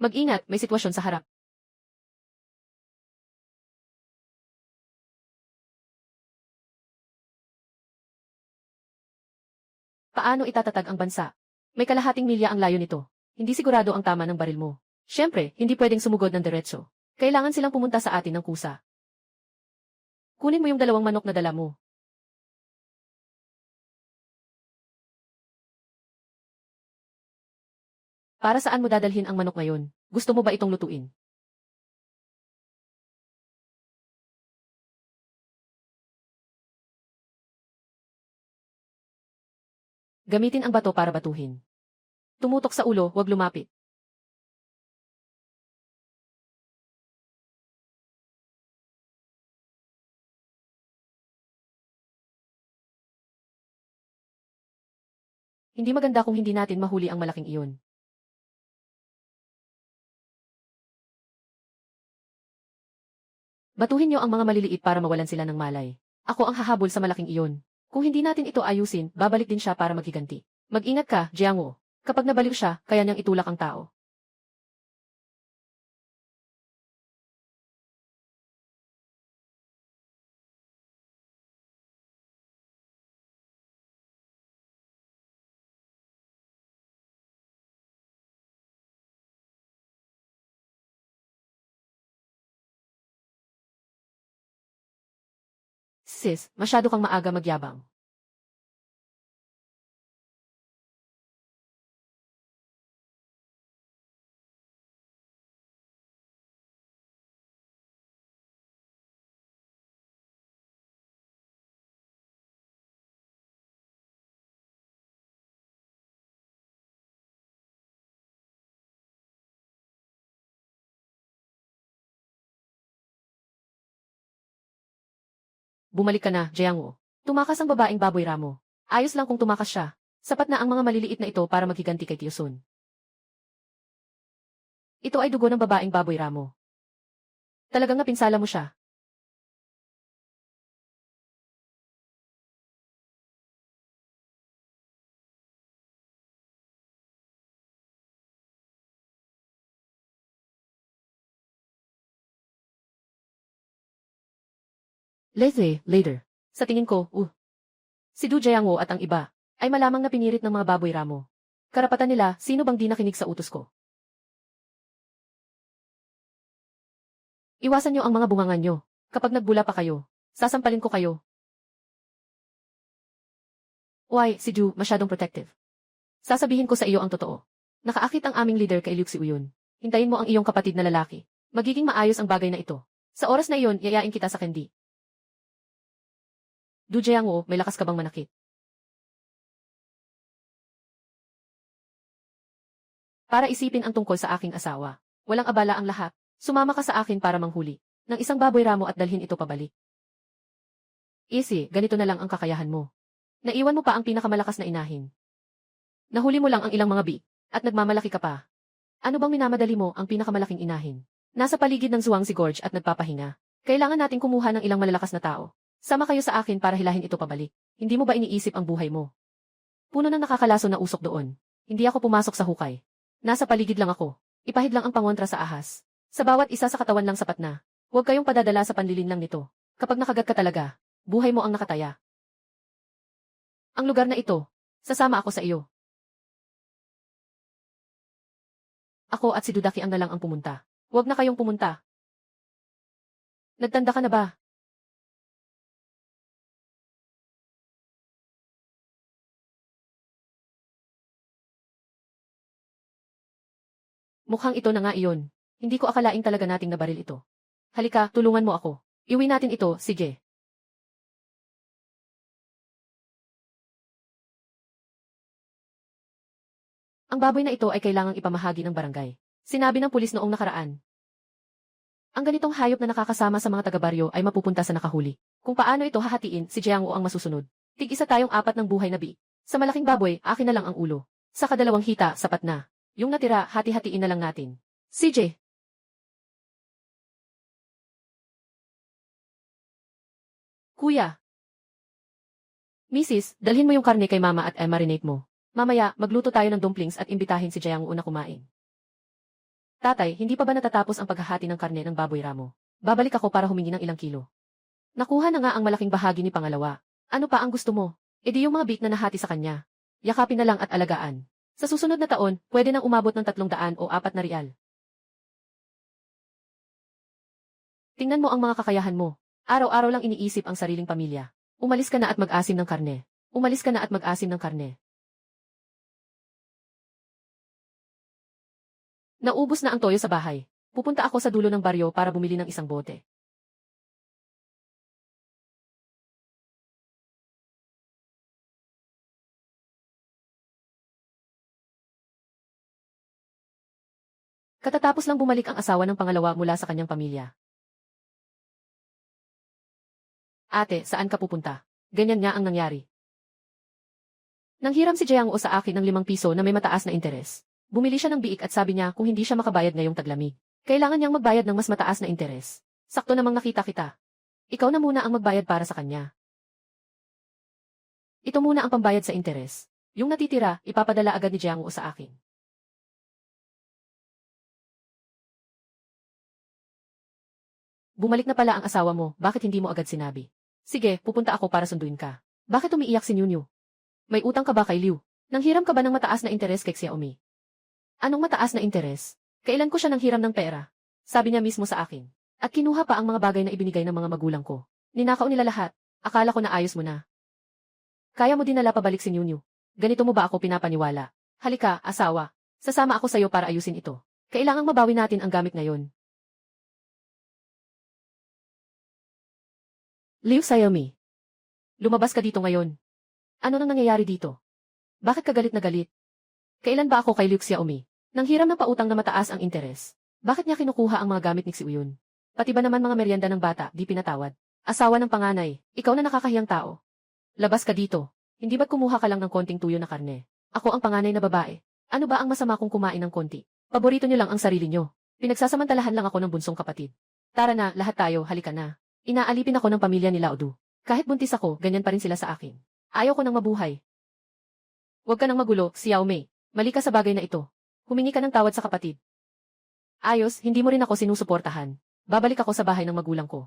Mag-ingat, may sitwasyon sa harap. Paano itatatag ang bansa? May kalahating milya ang layo nito. Hindi sigurado ang tama ng baril mo. Siyempre, hindi pwedeng sumugod ng diretso. Kailangan silang pumunta sa atin ng kusa. Kunin mo yung 2 manok na dala mo. Para saan mo dadalhin ang manok ngayon? Gusto mo ba itong lutuin? Gamitin ang bato para batuhin. Tumutok sa ulo, huwag lumapit. Hindi maganda kung hindi natin mahuli ang malaking iyon. Batuhin niyo ang mga maliliit para mawalan sila ng malay. Ako ang hahabol sa malaking iyon. Kung hindi natin ito ayusin, babalik din siya para maghiganti. Mag-ingat ka, Jiangwo. Kapag nabaliw siya, kaya niyang itulak ang tao. Sis, masyado kang maaga magyabang. Bumalik ka na, Jiangwo. Tumakas ang babaeng baboy ramo. Ayos lang kung tumakas siya. Sapat na ang mga maliliit na ito para maghiganti kay Tiosun. Ito ay dugo ng babaeng baboy ramo. Talagang napinsala mo siya. Later. Sa tingin ko, si Du Jiangwo at ang iba, ay malamang na pinirit ng mga baboy ramo. Karapatan nila, sino bang di nakinig sa utos ko? Iwasan niyo ang mga bungangan niyo. Kapag nagbula pa kayo, sasampalin ko kayo. Why, si Ju, masyadong protective. Sasabihin ko sa iyo ang totoo. Nakaakit ang aming leader kay Liu Xiuyun. Hintayin mo ang iyong kapatid na lalaki. Magiging maayos ang bagay na ito. Sa oras na iyon, yayain kita sa candy. Du Jiangwo, may lakas ka bang manakit? Para isipin ang tungkol sa aking asawa. Walang abala ang lahat. Sumama ka sa akin para manghuli ng isang baboy ramo at dalhin ito pabalik. Easy, ganito na lang ang kakayahan mo. Naiwan mo pa ang pinakamalakas na inahin. Nahuli mo lang ang ilang mga at nagmamalaki ka pa. Ano bang minamadali mo ang pinakamalaking inahin? Nasa paligid ng zuwang si Gorge at nagpapahinga. Kailangan nating kumuha ng ilang malalakas na tao. Sama kayo sa akin para hilahin ito pabalik. Hindi mo ba iniisip ang buhay mo? Puno ng nakakalaso na usok doon. Hindi ako pumasok sa hukay. Nasa paligid lang ako. Ipahid lang ang pangontra sa ahas. Sa bawat isa sa katawan lang sapat na. Huwag kayong padadala sa panlilin lang nito. Kapag nakagat ka talaga, buhay mo ang nakataya. Ang lugar na ito, sasama ako sa iyo. Ako at si Dudaki ang nalang ang pumunta. Huwag na kayong pumunta. Nagtanda ka na ba? Mukhang ito na nga iyon. Hindi ko akalaing talaga nating nabaril ito. Halika, tulungan mo ako. Iuwi natin ito, sige. Ang baboy na ito ay kailangang ipamahagi ng barangay. Sinabi ng pulis noong nakaraan. Ang ganitong hayop na nakakasama sa mga taga-baryo ay mapupunta sa nakahuli. Kung paano ito hahatiin, si Jiangwo ang masusunod. Tig-isa tayong apat ng buhay na Sa malaking baboy, akin na lang ang ulo. Sa kadalawang hita, sapat na. Yung natira, hati-hatiin na lang natin. CJ. Kuya. Mrs., dalhin mo yung karne kay mama at marinate mo. Mamaya, magluto tayo ng dumplings at imbitahin si Jiangwo na kumain. Tatay, hindi pa ba natatapos ang paghahati ng karne ng baboy ramo? Babalik ako para humingi ng ilang kilo. Nakuha na nga ang malaking bahagi ni pangalawa. Ano pa ang gusto mo? E di yung mga na nahati sa kanya. Yakapin na lang at alagaan. Sa susunod na taon, pwede nang umabot ng 300 o 400 rial. Tingnan mo ang mga kakayahan mo. Araw-araw lang iniisip ang sariling pamilya. Umalis ka na at mag-asim ng karne. Umalis ka na at mag-asim ng karne. Naubos na ang toyo sa bahay. Pupunta ako sa dulo ng baryo para bumili ng isang bote. Katatapos lang bumalik ang asawa ng pangalawa mula sa kanyang pamilya. Ate, saan ka pupunta? Ganyan nga ang nangyari. Nanghiram si Jiangwo sa akin ng 5 piso na may mataas na interes. Bumili siya ng biik at sabi niya kung hindi siya makabayad ngayong taglamig, kailangan niyang magbayad ng mas mataas na interes. Sakto namang nakita kita. Ikaw na muna ang magbayad para sa kanya. Ito muna ang pambayad sa interes. Yung natitira, ipapadala agad ni Jiangwo sa akin. Bumalik na pala ang asawa mo, bakit hindi mo agad sinabi? Sige, pupunta ako para sunduin ka. Bakit umiiyak si Nunyo? May utang ka ba kay Liu? Nanghiram ka ba ng mataas na interes kay Xiaomi? Anong mataas na interes? Kailan ko siya nanghiram ng pera? Sabi niya mismo sa akin. At kinuha pa ang mga bagay na ibinigay ng mga magulang ko. Ninakaw nila lahat. Akala ko na ayos mo na. Kaya mo dinala pabalik si Nunyu. Ganito mo ba ako pinapaniwala? Halika, asawa. Sasama ako sa'yo para ayusin ito. Kailangang mabawi natin ang gamit ngayon. Liu Xiaomi. Lumabas ka dito ngayon. Ano nang nangyayari dito? Bakit ka galit na galit? Kailan ba ako kay Liu Xiaomi? Nang hiram ng pautang na mataas ang interes. Bakit niya kinukuha ang mga gamit ni Xiuyun? Pati ba naman mga merienda ng bata, di pinatawad? Asawa ng panganay, ikaw na nakakahiyang tao. Labas ka dito. Hindi ba't kumuha ka lang ng konting tuyo na karne? Ako ang panganay na babae. Ano ba ang masama kung kumain ng konti? Paborito niyo lang ang sarili niyo. Pinagsasamantalahan lang ako ng bunsong kapatid. Tara na, lahat tayo, halika na. Inaalipin ako ng pamilya ni Laudu. Kahit buntis ako, ganyan pa rin sila sa akin. Ayaw ko nang mabuhay. Huwag ka nang magulo, Xiaomei. Mali ka sa bagay na ito. Humingi ka ng tawad sa kapatid. Ayos, hindi mo rin ako sinusuportahan. Babalik ako sa bahay ng magulang ko.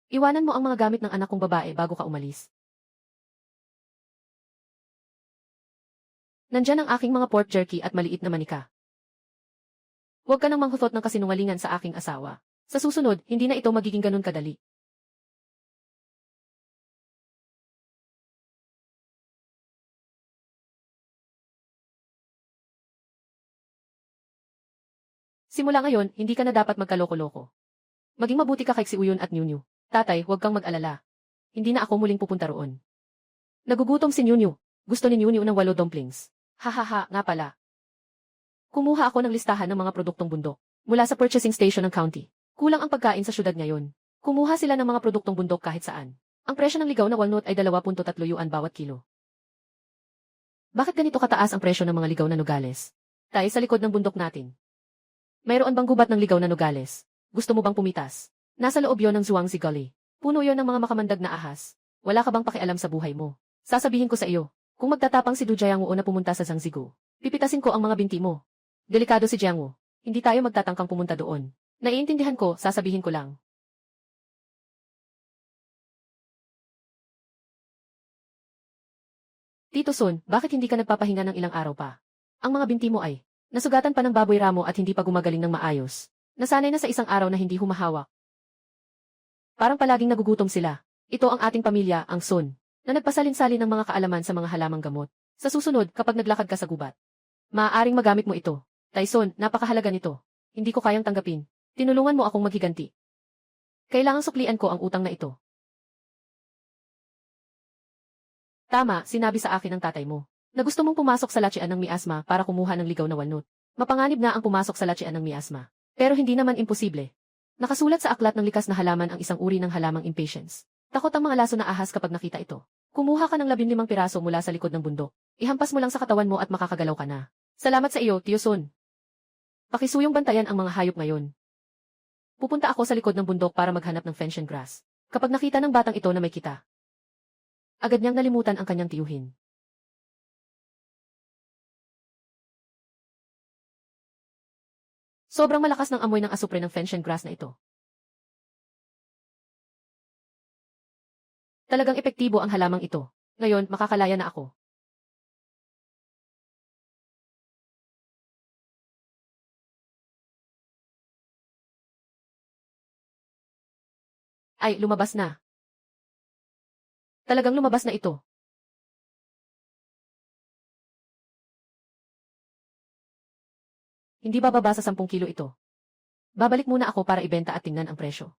Iwanan mo ang mga gamit ng anak kong babae bago ka umalis. Nandyan ang aking mga pork jerky at maliit na manika. Huwag ka nang manghutot ng kasinungalingan sa aking asawa. Sa susunod, hindi na ito magiging ganun kadali. Simula ngayon, hindi ka na dapat magkaloko-loko. Maging mabuti ka kay Xiuyun at Nunyu. Tatay, huwag kang mag-alala. Hindi na ako muling pupunta roon. Nagugutom si Nunyu. Gusto ni Nunyu ng 8 dumplings. Hahaha, nga pala. Kumuha ako ng listahan ng mga produktong bundok. Mula sa purchasing station ng county. Kulang ang pagkain sa syudad ngayon. Kumuha sila ng mga produktong bundok kahit saan. Ang presyo ng ligaw na walnut ay 2.3 yuan bawat kilo. Bakit ganito kataas ang presyo ng mga ligaw na nogales? Tayo sa likod ng bundok natin. Mayroon bang gubat ng ligaw na nogales? Gusto mo bang pumitas? Nasa loob yon ng Zhuangzi Gully. Puno yon ng mga makamandag na ahas. Wala ka bang pakialam sa buhay mo? Sasabihin ko sa iyo, kung magtatapang si Du Jiangwo na pumunta sa Zhangzigu, pipitasin ko ang mga binti mo. Delikado si Jiangwo. Hindi tayo magtatangkang pumunta doon. Naiintindihan ko, sasabihin ko lang. Tito Sun, bakit hindi ka nagpapahinga ng ilang araw pa? Ang mga binti mo ay nasugatan pa ng baboy ramo at hindi pa gumagaling ng maayos. Nasanay na sa isang araw na hindi humahawak. Parang palaging nagugutom sila. Ito ang ating pamilya, ang Sun, na nagpasalin-salin ng mga kaalaman sa mga halamang gamot. Sa susunod, kapag naglakad ka sa gubat, maaaring magamit mo ito. Tyson, napakahalaga nito. Hindi ko kayang tanggapin. Tinulungan mo akong maghiganti. Kailangang suklian ko ang utang na ito. Tama, sinabi sa akin ng tatay mo, na gusto mong pumasok sa lachian ng miasma para kumuha ng ligaw na walnut. Mapanganib na ang pumasok sa lachian ng miasma. Pero hindi naman imposible. Nakasulat sa aklat ng likas na halaman ang isang uri ng halamang impatience. Takot ang mga laso na ahas kapag nakita ito. Kumuha ka ng 15 piraso mula sa likod ng bundok. Ihampas mo lang sa katawan mo at makakagalaw ka na. Salamat sa iyo, Tio Sun. Pakisuyong bantayan ang mga hayop ngayon. Pupunta ako sa likod ng bundok para maghanap ng fension grass. Kapag nakita ng batang ito na may kita, agad niyang nalimutan ang kanyang tiyuhin. Sobrang malakas ng amoy ng asupre ng fension grass na ito. Talagang epektibo ang halamang ito. Ngayon, makakalaya na ako. Ay, lumabas na. Talagang lumabas na ito. Hindi bababa sa 10 kilo ito. Babalik muna ako para ibenta at tingnan ang presyo.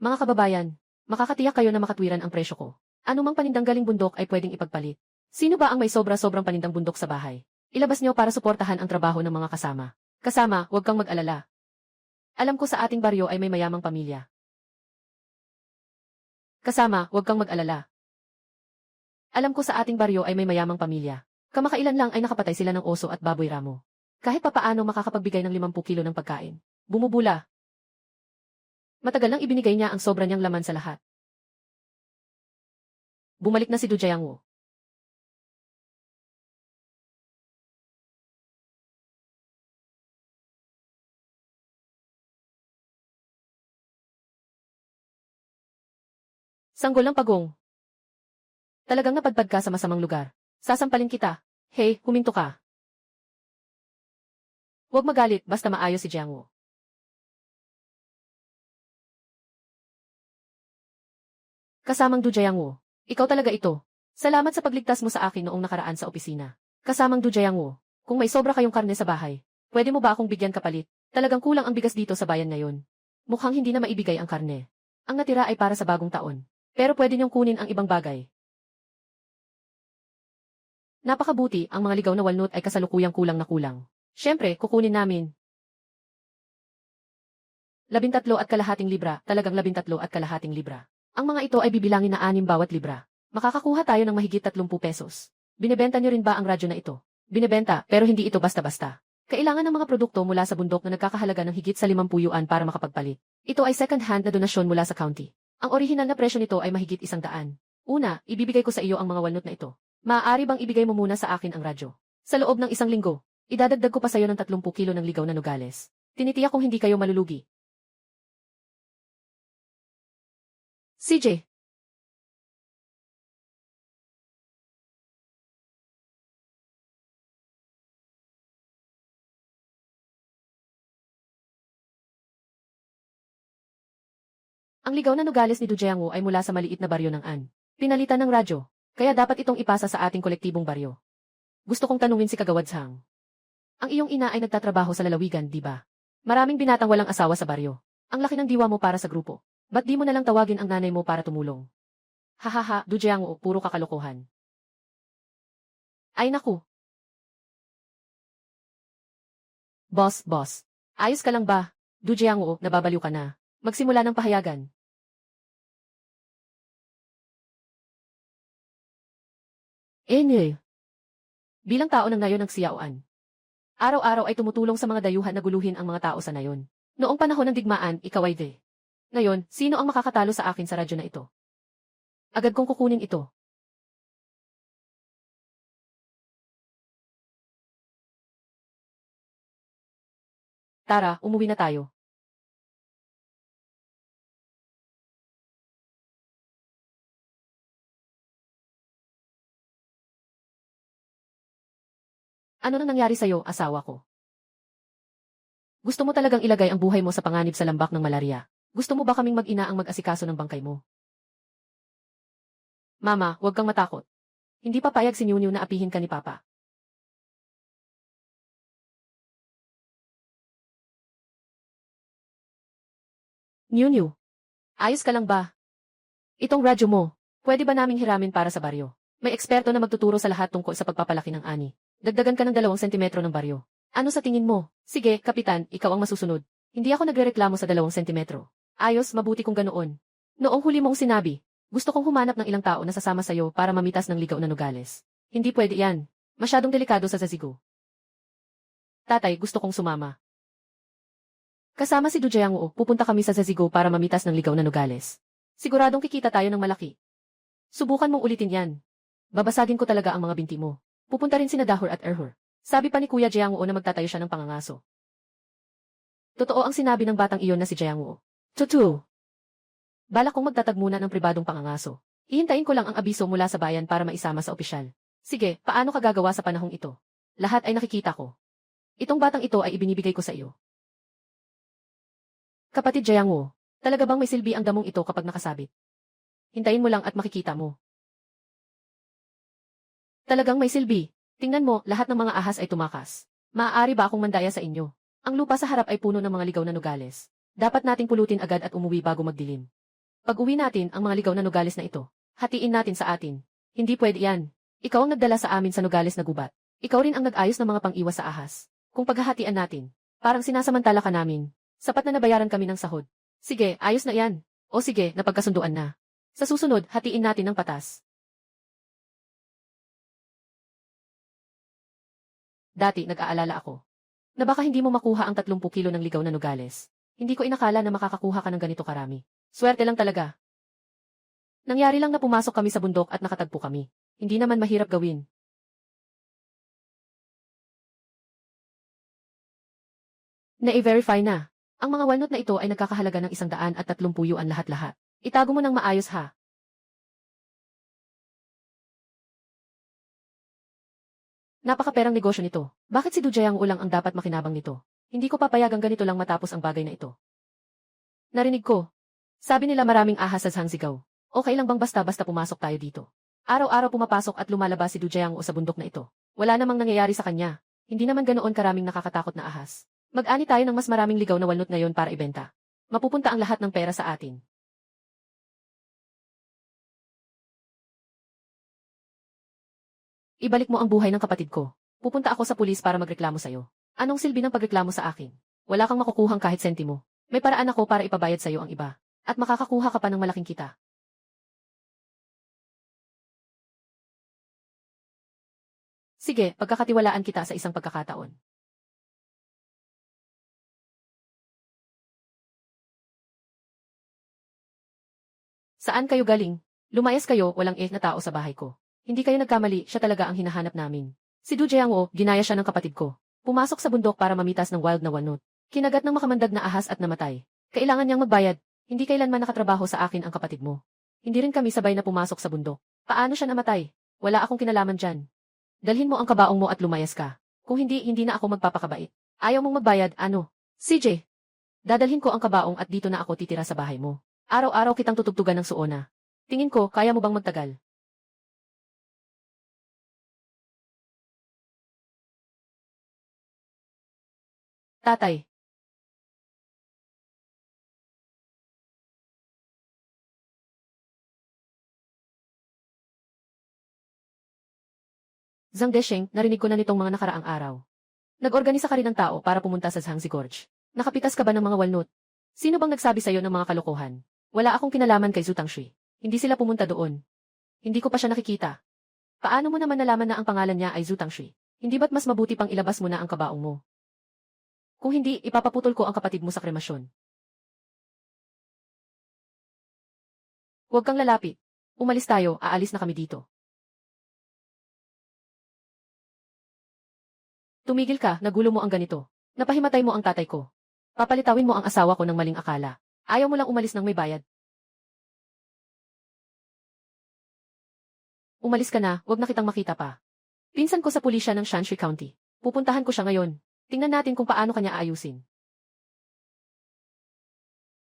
Mga kababayan, makakatiyak kayo na makatwiran ang presyo ko. Anumang panindang galing bundok ay pwedeng ipagpalit. Sino ba ang may sobra-sobrang panindang bundok sa bahay? Ilabas niyo para suportahan ang trabaho ng mga kasama. Kasama, huwag kang mag-alala. Alam ko sa ating baryo ay may mayamang pamilya. Kasama, huwag kang mag-alala. Alam ko sa ating baryo ay may mayamang pamilya. Kamakailan lang ay nakapatay sila ng oso at baboy ramo. Kahit papaano makakapagbigay ng 50 kilo ng pagkain. Bumubula. Matagal nang ibinigay niya ang sobra niyang laman sa lahat. Bumalik na si Du Jiangwo. Sanggol ng pagong. Talagang napadpad ka sa masamang lugar. Sasampalin kita. Hey, huminto ka. Huwag magalit, basta maayos si Jiangwo. Kasamang Du Jiangwo. Ikaw talaga ito. Salamat sa pagligtas mo sa akin noong nakaraan sa opisina. Kasamang Du Jiangwo. Kung may sobra kayong karne sa bahay, pwede mo ba akong bigyan kapalit? Talagang kulang ang bigas dito sa bayan ngayon. Mukhang hindi na maibigay ang karne. Ang natira ay para sa bagong taon. Pero pwede niyong kunin ang ibang bagay. Napakabuti, ang mga ligaw na walnut ay kasalukuyang kulang na kulang. Siyempre, kukunin namin. 13.5 libra, talagang 13.5 libra. Ang mga ito ay bibilangin na 6 bawat libra. Makakakuha tayo ng mahigit 30 pesos. Binebenta niyo rin ba ang radyo na ito? Binebenta, pero hindi ito basta-basta. Kailangan ng mga produkto mula sa bundok na nagkakahalaga ng higit sa 50 yuan para makapagpalit. Ito ay second-hand na donasyon mula sa county. Ang orihinal na presyo nito ay mahigit 100. Una, ibibigay ko sa iyo ang mga walnut na ito. Maaari bang ibigay mo muna sa akin ang radyo? Sa loob ng 1 linggo, idadagdag ko pa sa iyo ng 30 kilo ng ligaw na nogales. Tinitiyak kong hindi kayo malulugi. CJ. Ang ligaw na nogales ni Du Jiangwo ay mula sa maliit na baryo ng An. Pinalitan ng radyo, kaya dapat itong ipasa sa ating kolektibong baryo. Gusto kong tanungin si Kagawad Sang. Ang iyong ina ay nagtatrabaho sa lalawigan, di ba? Maraming binatang walang asawa sa baryo. Ang laki ng diwa mo para sa grupo. Ba't di mo nalang tawagin ang nanay mo para tumulong? Hahaha, Du Jiangwo, puro kakalokohan. Ay naku. Boss. Ayos ka lang ba? Du Jiangwo, nababaliw ka na. Magsimula ng pahayagan. Bilang tao ng nayon ng Siaoan. Araw-araw ay tumutulong sa mga dayuhan na guluhin ang mga tao sa nayon. Noong panahon ng digmaan, ikaw ay de. Ngayon, sino ang makakatalo sa akin sa radyo na ito? Agad kong kukunin ito. Tara, umuwi na tayo. Ano nang nangyari sa'yo, asawa ko? Gusto mo talagang ilagay ang buhay mo sa panganib sa lambak ng malarya? Gusto mo ba kaming mag-ina ang mag-asikaso ng bangkay mo? Mama, huwag kang matakot. Hindi papayag si Niu na apihin ka ni Papa. Niu, ayos ka lang ba? Itong radyo mo, pwede ba naming hiramin para sa baryo? May eksperto na magtuturo sa lahat tungkol sa pagpapalaki ng ani. Dagdagan ka ng 2 sentimetro ng baryo. Ano sa tingin mo? Sige, Kapitan, ikaw ang masusunod. Hindi ako nagrereklamo sa 2 sentimetro. Ayos, mabuti kung ganoon. Noong huli mong sinabi, gusto kong humanap ng ilang tao na sasama sa'yo para mamitas ng ligaw na nogales. Hindi pwede yan. Masyadong delikado sa Zazigo. Tatay, gusto kong sumama. Kasama si Du Jiangwo, pupunta kami sa Zazigo para mamitas ng ligaw na nogales. Siguradong kikita tayo ng malaki. Subukan mong ulitin yan. Babasagin ko talaga ang mga binti mo. Pupunta rin sina Dahor at Erhor. Sabi pa ni Kuya Jiangwo na magtatayo siya ng pangangaso. Totoo ang sinabi ng batang iyon na si Jiangwo. Totoo. Balak kong magtatag muna ng pribadong pangangaso. Hihintayin ko lang ang abiso mula sa bayan para maisama sa opisyal. Sige, paano ka gagawa sa panahong ito? Lahat ay nakikita ko. Itong batang ito ay ibinibigay ko sa iyo. Kapatid Jiangwo, talaga bang may silbi ang damong ito kapag nakasabit? Hintayin mo lang at makikita mo. Talagang may silbi. Tingnan mo, lahat ng mga ahas ay tumakas. Maaari ba akong mandaya sa inyo? Ang lupa sa harap ay puno ng mga ligaw na nogales. Dapat nating pulutin agad at umuwi bago magdilim. Pag uwi natin ang mga ligaw na nogales na ito, hatiin natin sa atin. Hindi pwede yan. Ikaw ang nagdala sa amin sa nogales na gubat. Ikaw rin ang nag-ayos ng mga pang-iwas sa ahas. Kung paghahatian natin, parang sinasamantala ka namin. Sapat na nabayaran kami ng sahod. Sige, ayos na yan. O sige, napagkasunduan na. Sa susunod, hatiin natin ng patas. Dati, nag-aalala ako na baka hindi mo makuha ang 30 kilo ng ligaw na nogales. Hindi ko inakala na makakakuha ka ng ganito karami. Swerte lang talaga. Nangyari lang na pumasok kami sa bundok at nakatagpo kami. Hindi naman mahirap gawin. Na-verify na. Ang mga walnut na ito ay nagkakahalaga ng 130 yuan lahat-lahat. Itago mo ng maayos ha. Napakaperang negosyo nito. Bakit si Du Jiangwo lang ang dapat makinabang nito? Hindi ko papayagang ganito lang matapos ang bagay na ito. Narinig ko. Sabi nila maraming ahas sa Zhangjiao. Okay lang bang basta-basta pumasok tayo dito? Araw-araw pumapasok at lumalabas si Du Jiangwo sa bundok na ito. Wala namang nangyayari sa kanya. Hindi naman ganoon karaming nakakatakot na ahas. Mag-ani tayo ng mas maraming ligaw na walnut ngayon para ibenta. Mapupunta ang lahat ng pera sa atin. Ibalik mo ang buhay ng kapatid ko. Pupunta ako sa pulis para magreklamo sa'yo. Anong silbi ng pagreklamo sa akin? Wala kang makukuhang kahit sentimo. May paraan ako para ipabayad sa'yo ang iba. At makakakuha ka pa ng malaking kita. Sige, pagkakatiwalaan kita sa isang pagkakataon. Saan kayo galing? Lumayas kayo, walang na tao sa bahay ko. Hindi kayo nagkamali, siya talaga ang hinahanap namin. Si Du Jiangwo, ginaya siya ng kapatid ko. Pumasok sa bundok para mamitas ng wild na walnut. Kinagat ng makamandag na ahas at namatay. Kailangan niyang magbayad. Hindi kailanman nakatrabaho sa akin ang kapatid mo. Hindi rin kami sabay na pumasok sa bundok. Paano siya namatay? Wala akong kinalaman dyan. Dalhin mo ang kabaong mo at lumayas ka. Kung hindi, hindi na ako magpapakabait. Ayaw mong magbayad, ano? CJ, dadalhin ko ang kabaong at dito na ako titira sa bahay mo. Araw-araw kitang tutugtugan ng suona. Tingin ko, kaya mo bang magtagal? Tatay, Zhang Desheng, narinig ko na nitong mga nakaraang araw. Nag-organisa ka rin ng tao para pumunta sa Zhangzi Gorge. Nakapitas ka ba ng mga walnut? Sino bang nagsabi sa'yo ng mga kalokohan? Wala akong kinalaman kay Zhu Tangshui. Hindi sila pumunta doon. Hindi ko pa siya nakikita. Paano mo naman nalaman na ang pangalan niya ay Zhu Tangshui? Hindi ba't mas mabuti pang ilabas mo na ang kabaong mo? Kung hindi, ipapaputol ko ang kapatid mo sa kremasyon. Huwag kang lalapit. Umalis tayo, aalis na kami dito. Tumigil ka, nagulo mo ang ganito. Napahimatay mo ang tatay ko. Papalitawin mo ang asawa ko ng maling akala. Ayaw mo lang umalis ng may bayad. Umalis ka na, wag na kitang makita pa. Pinsan ko sa pulisya ng Shanxi County. Pupuntahan ko siya ngayon. Tingnan natin kung paano kanya ayusin.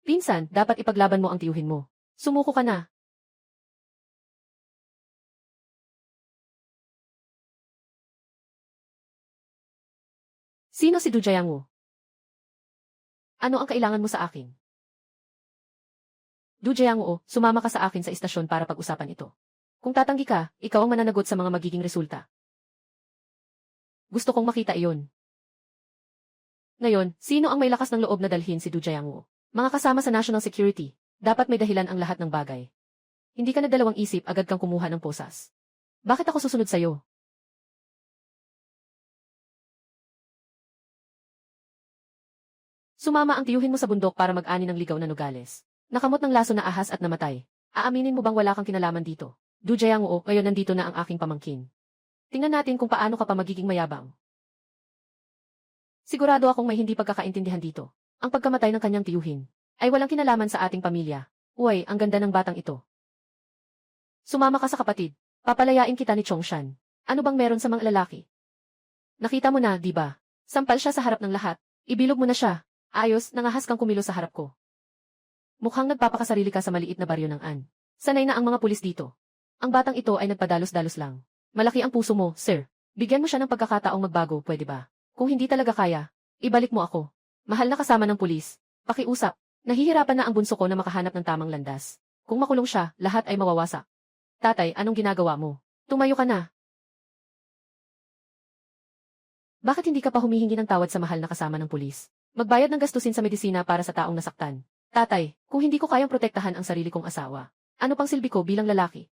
Pinsan, dapat ipaglaban mo ang tiyuhin mo. Sumuko ka na. Sino si Du Jiangwo? Ano ang kailangan mo sa akin? Du Jiangwo, sumama ka sa akin sa istasyon para pag-usapan ito. Kung tatanggi ka, ikaw ang mananagot sa mga magiging resulta. Gusto kong makita iyon. Ngayon, sino ang may lakas ng loob na dalhin si Du Jiangwo? Mga kasama sa national security. Dapat may dahilan ang lahat ng bagay. Hindi ka nagdalawang isip, agad kang kumuha ng posas. Bakit ako susunod sa'yo? Sumama ang tiyuhin mo sa bundok para mag-ani ng ligaw na Nogales. Nakamot ng laso na ahas at namatay. Aaminin mo bang wala kang kinalaman dito? Du Jiangwo, ngayon nandito na ang aking pamangkin. Tingnan natin kung paano ka pa magiging mayabang. Sigurado akong may hindi pagkakaintindihan dito. Ang pagkamatay ng kanyang tiyuhin ay walang kinalaman sa ating pamilya. Uy, ang ganda ng batang ito. Sumama ka sa kapatid. Papalayain kita ni Chongshan. Ano bang meron sa mga lalaki? Nakita mo na, di ba? Sampal siya sa harap ng lahat. Ibilog mo na siya. Ayos, nangahas kang kumilos sa harap ko. Mukhang nagpapakasarili ka sa maliit na baryo ng An. Sanay na ang mga pulis dito. Ang batang ito ay nagpadalos-dalos lang. Malaki ang puso mo, sir. Bigyan mo siya ng pagkakataong magbago, pwede ba? Kung hindi talaga kaya, ibalik mo ako. Mahal na kasama ng pulis. Pakiusap. Nahihirapan na ang bunso ko na makahanap ng tamang landas. Kung makulong siya, lahat ay mawawasak. Tatay, anong ginagawa mo? Tumayo ka na. Bakit hindi ka pa humihingi ng tawad sa mahal na kasama ng pulis? Magbayad ng gastusin sa medisina para sa taong nasaktan. Tatay, kung hindi ko kayang protektahan ang sarili kong asawa, ano pang silbi ko bilang lalaki?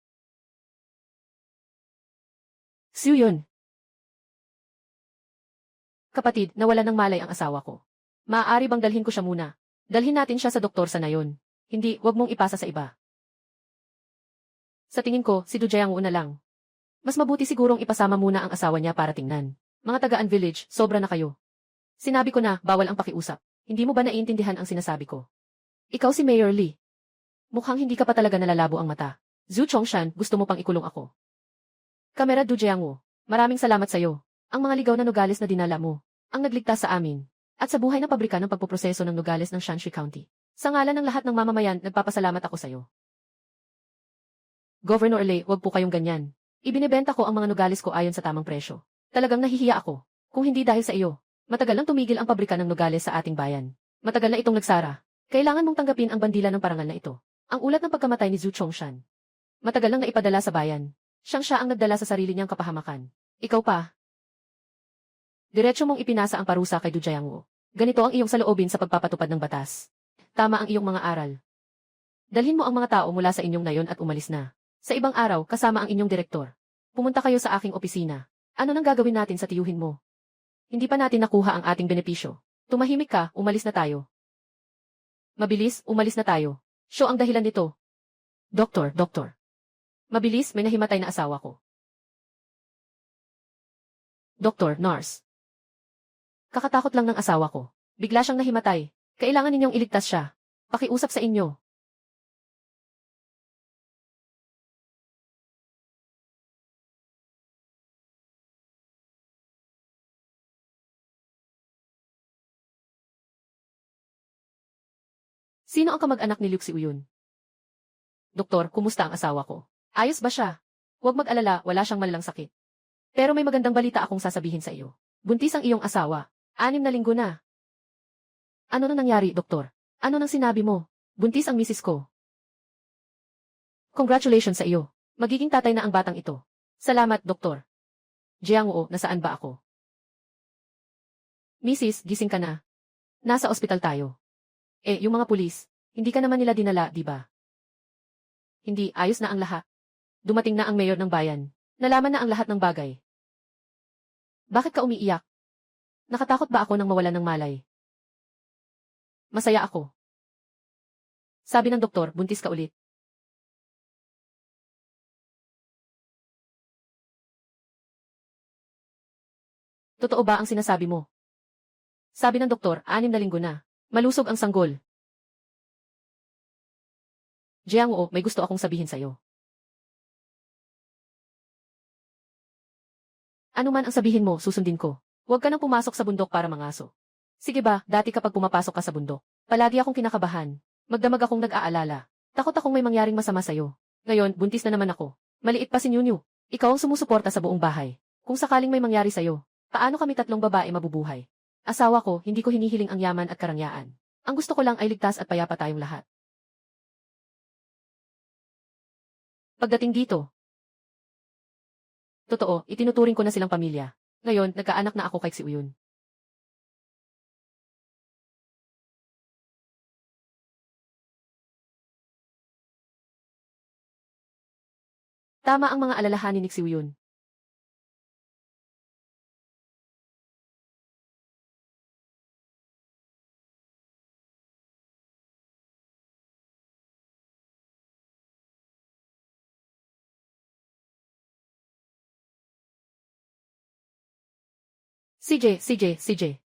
Siyo yun. Kapatid, nawalan ng malay ang asawa ko. Maaari bang dalhin ko siya muna? Dalhin natin siya sa doktor sa nayon. Hindi, wag mong ipasa sa iba. Sa tingin ko, si Du Jiangwo na lang. Mas mabuti sigurong ipasama muna ang asawa niya para tingnan. Mga tagaan village, sobra na kayo. Sinabi ko na, bawal ang pakiusap. Hindi mo ba naiintindihan ang sinasabi ko? Ikaw si Mayor Lee. Mukhang hindi ka pa talaga nalalabo ang mata. Zhu Chongshan, gusto mo pang ikulong ako. Kamera Du Jiangwo, maraming salamat sa'yo. Ang mga ligaw na Nogales na dinala mo, ang nagligtas sa amin. At sa buhay ng pabrika ng pagpoproseso ng Nogales ng Shanxi County. Sa ngalan ng lahat ng mamamayan, nagpapasalamat ako sa'yo. Governor Lay, wag po kayong ganyan. Ibinebenta ko ang mga Nogales ko ayon sa tamang presyo. Talagang nahihiya ako. Kung hindi dahil sa iyo, matagal nang tumigil ang pabrika ng Nogales sa ating bayan. Matagal na itong nagsara. Kailangan mong tanggapin ang bandila ng parangal na ito. Ang ulat ng pagkamatay ni Zhu Chongshan. Matagal nang naipadala sa bayan. Siya ang nagdala sa sarili niyang kapahamakan. Ikaw pa. Diretso mong ipinasa ang parusa kay Du Jiangwo. Ganito ang iyong saloobin sa pagpapatupad ng batas. Tama ang iyong mga aral. Dalhin mo ang mga tao mula sa inyong nayon at umalis na. Sa ibang araw, kasama ang inyong direktor. Pumunta kayo sa aking opisina. Ano nang gagawin natin sa tiyuhin mo? Hindi pa natin nakuha ang ating benepisyo. Tumahimik ka, umalis na tayo. Mabilis, umalis na tayo. Siya ang dahilan nito. Doktor. Mabilis, may nahimatay na asawa ko. Doktor, nurse. Kakatakot lang ng asawa ko. Bigla siyang nahimatay. Kailangan ninyong iligtas siya. Pakiusap sa inyo. Sino ang kamag-anak ni Liu Xiuyun? Doktor, kumusta ang asawa ko? Ayos ba siya? Huwag mag-alala, wala siyang malalang sakit. Pero may magandang balita akong sasabihin sa iyo. Buntis ang iyong asawa. 6 na linggo na. Ano nang nangyari, doktor? Ano nang sinabi mo? Buntis ang misis ko. Congratulations sa iyo. Magiging tatay na ang batang ito. Salamat, doktor. Jiangwo, nasaan ba ako? Misis, gising ka na. Nasa ospital tayo. Yung mga pulis, hindi ka naman nila dinala, di ba? Hindi, ayos na ang lahat. Dumating na ang mayor ng bayan. Nalaman na ang lahat ng bagay. Bakit ka umiiyak? Nakatakot ba ako nang mawalan ng malay? Masaya ako. Sabi ng doktor, buntis ka ulit. Totoo ba ang sinasabi mo? Sabi ng doktor, 6 na linggo na. Malusog ang sanggol. Jiangwo, may gusto akong sabihin sa'yo. Ano man ang sabihin mo, susundin ko. Huwag ka nang pumasok sa bundok para mangaso. Sige ba, dati kapag pumapasok ka sa bundok, palagi akong kinakabahan. Magdamag akong nag-aalala. Takot akong may mangyaring masama sa'yo. Ngayon, buntis na naman ako. Maliit pa si Nyu. Ikaw ang sumusuporta sa buong bahay. Kung sakaling may mangyari sa'yo, paano kami 3 babae mabubuhay? Asawa ko, hindi ko hinihiling ang yaman at karangyaan. Ang gusto ko lang ay ligtas at payapa tayong lahat. Pagdating dito, totoo, itinuturing ko na silang pamilya. Ngayon, nagkaanak na ako kay Xiuyun. Tama ang mga alalahanin ni Xiuyun. CJ.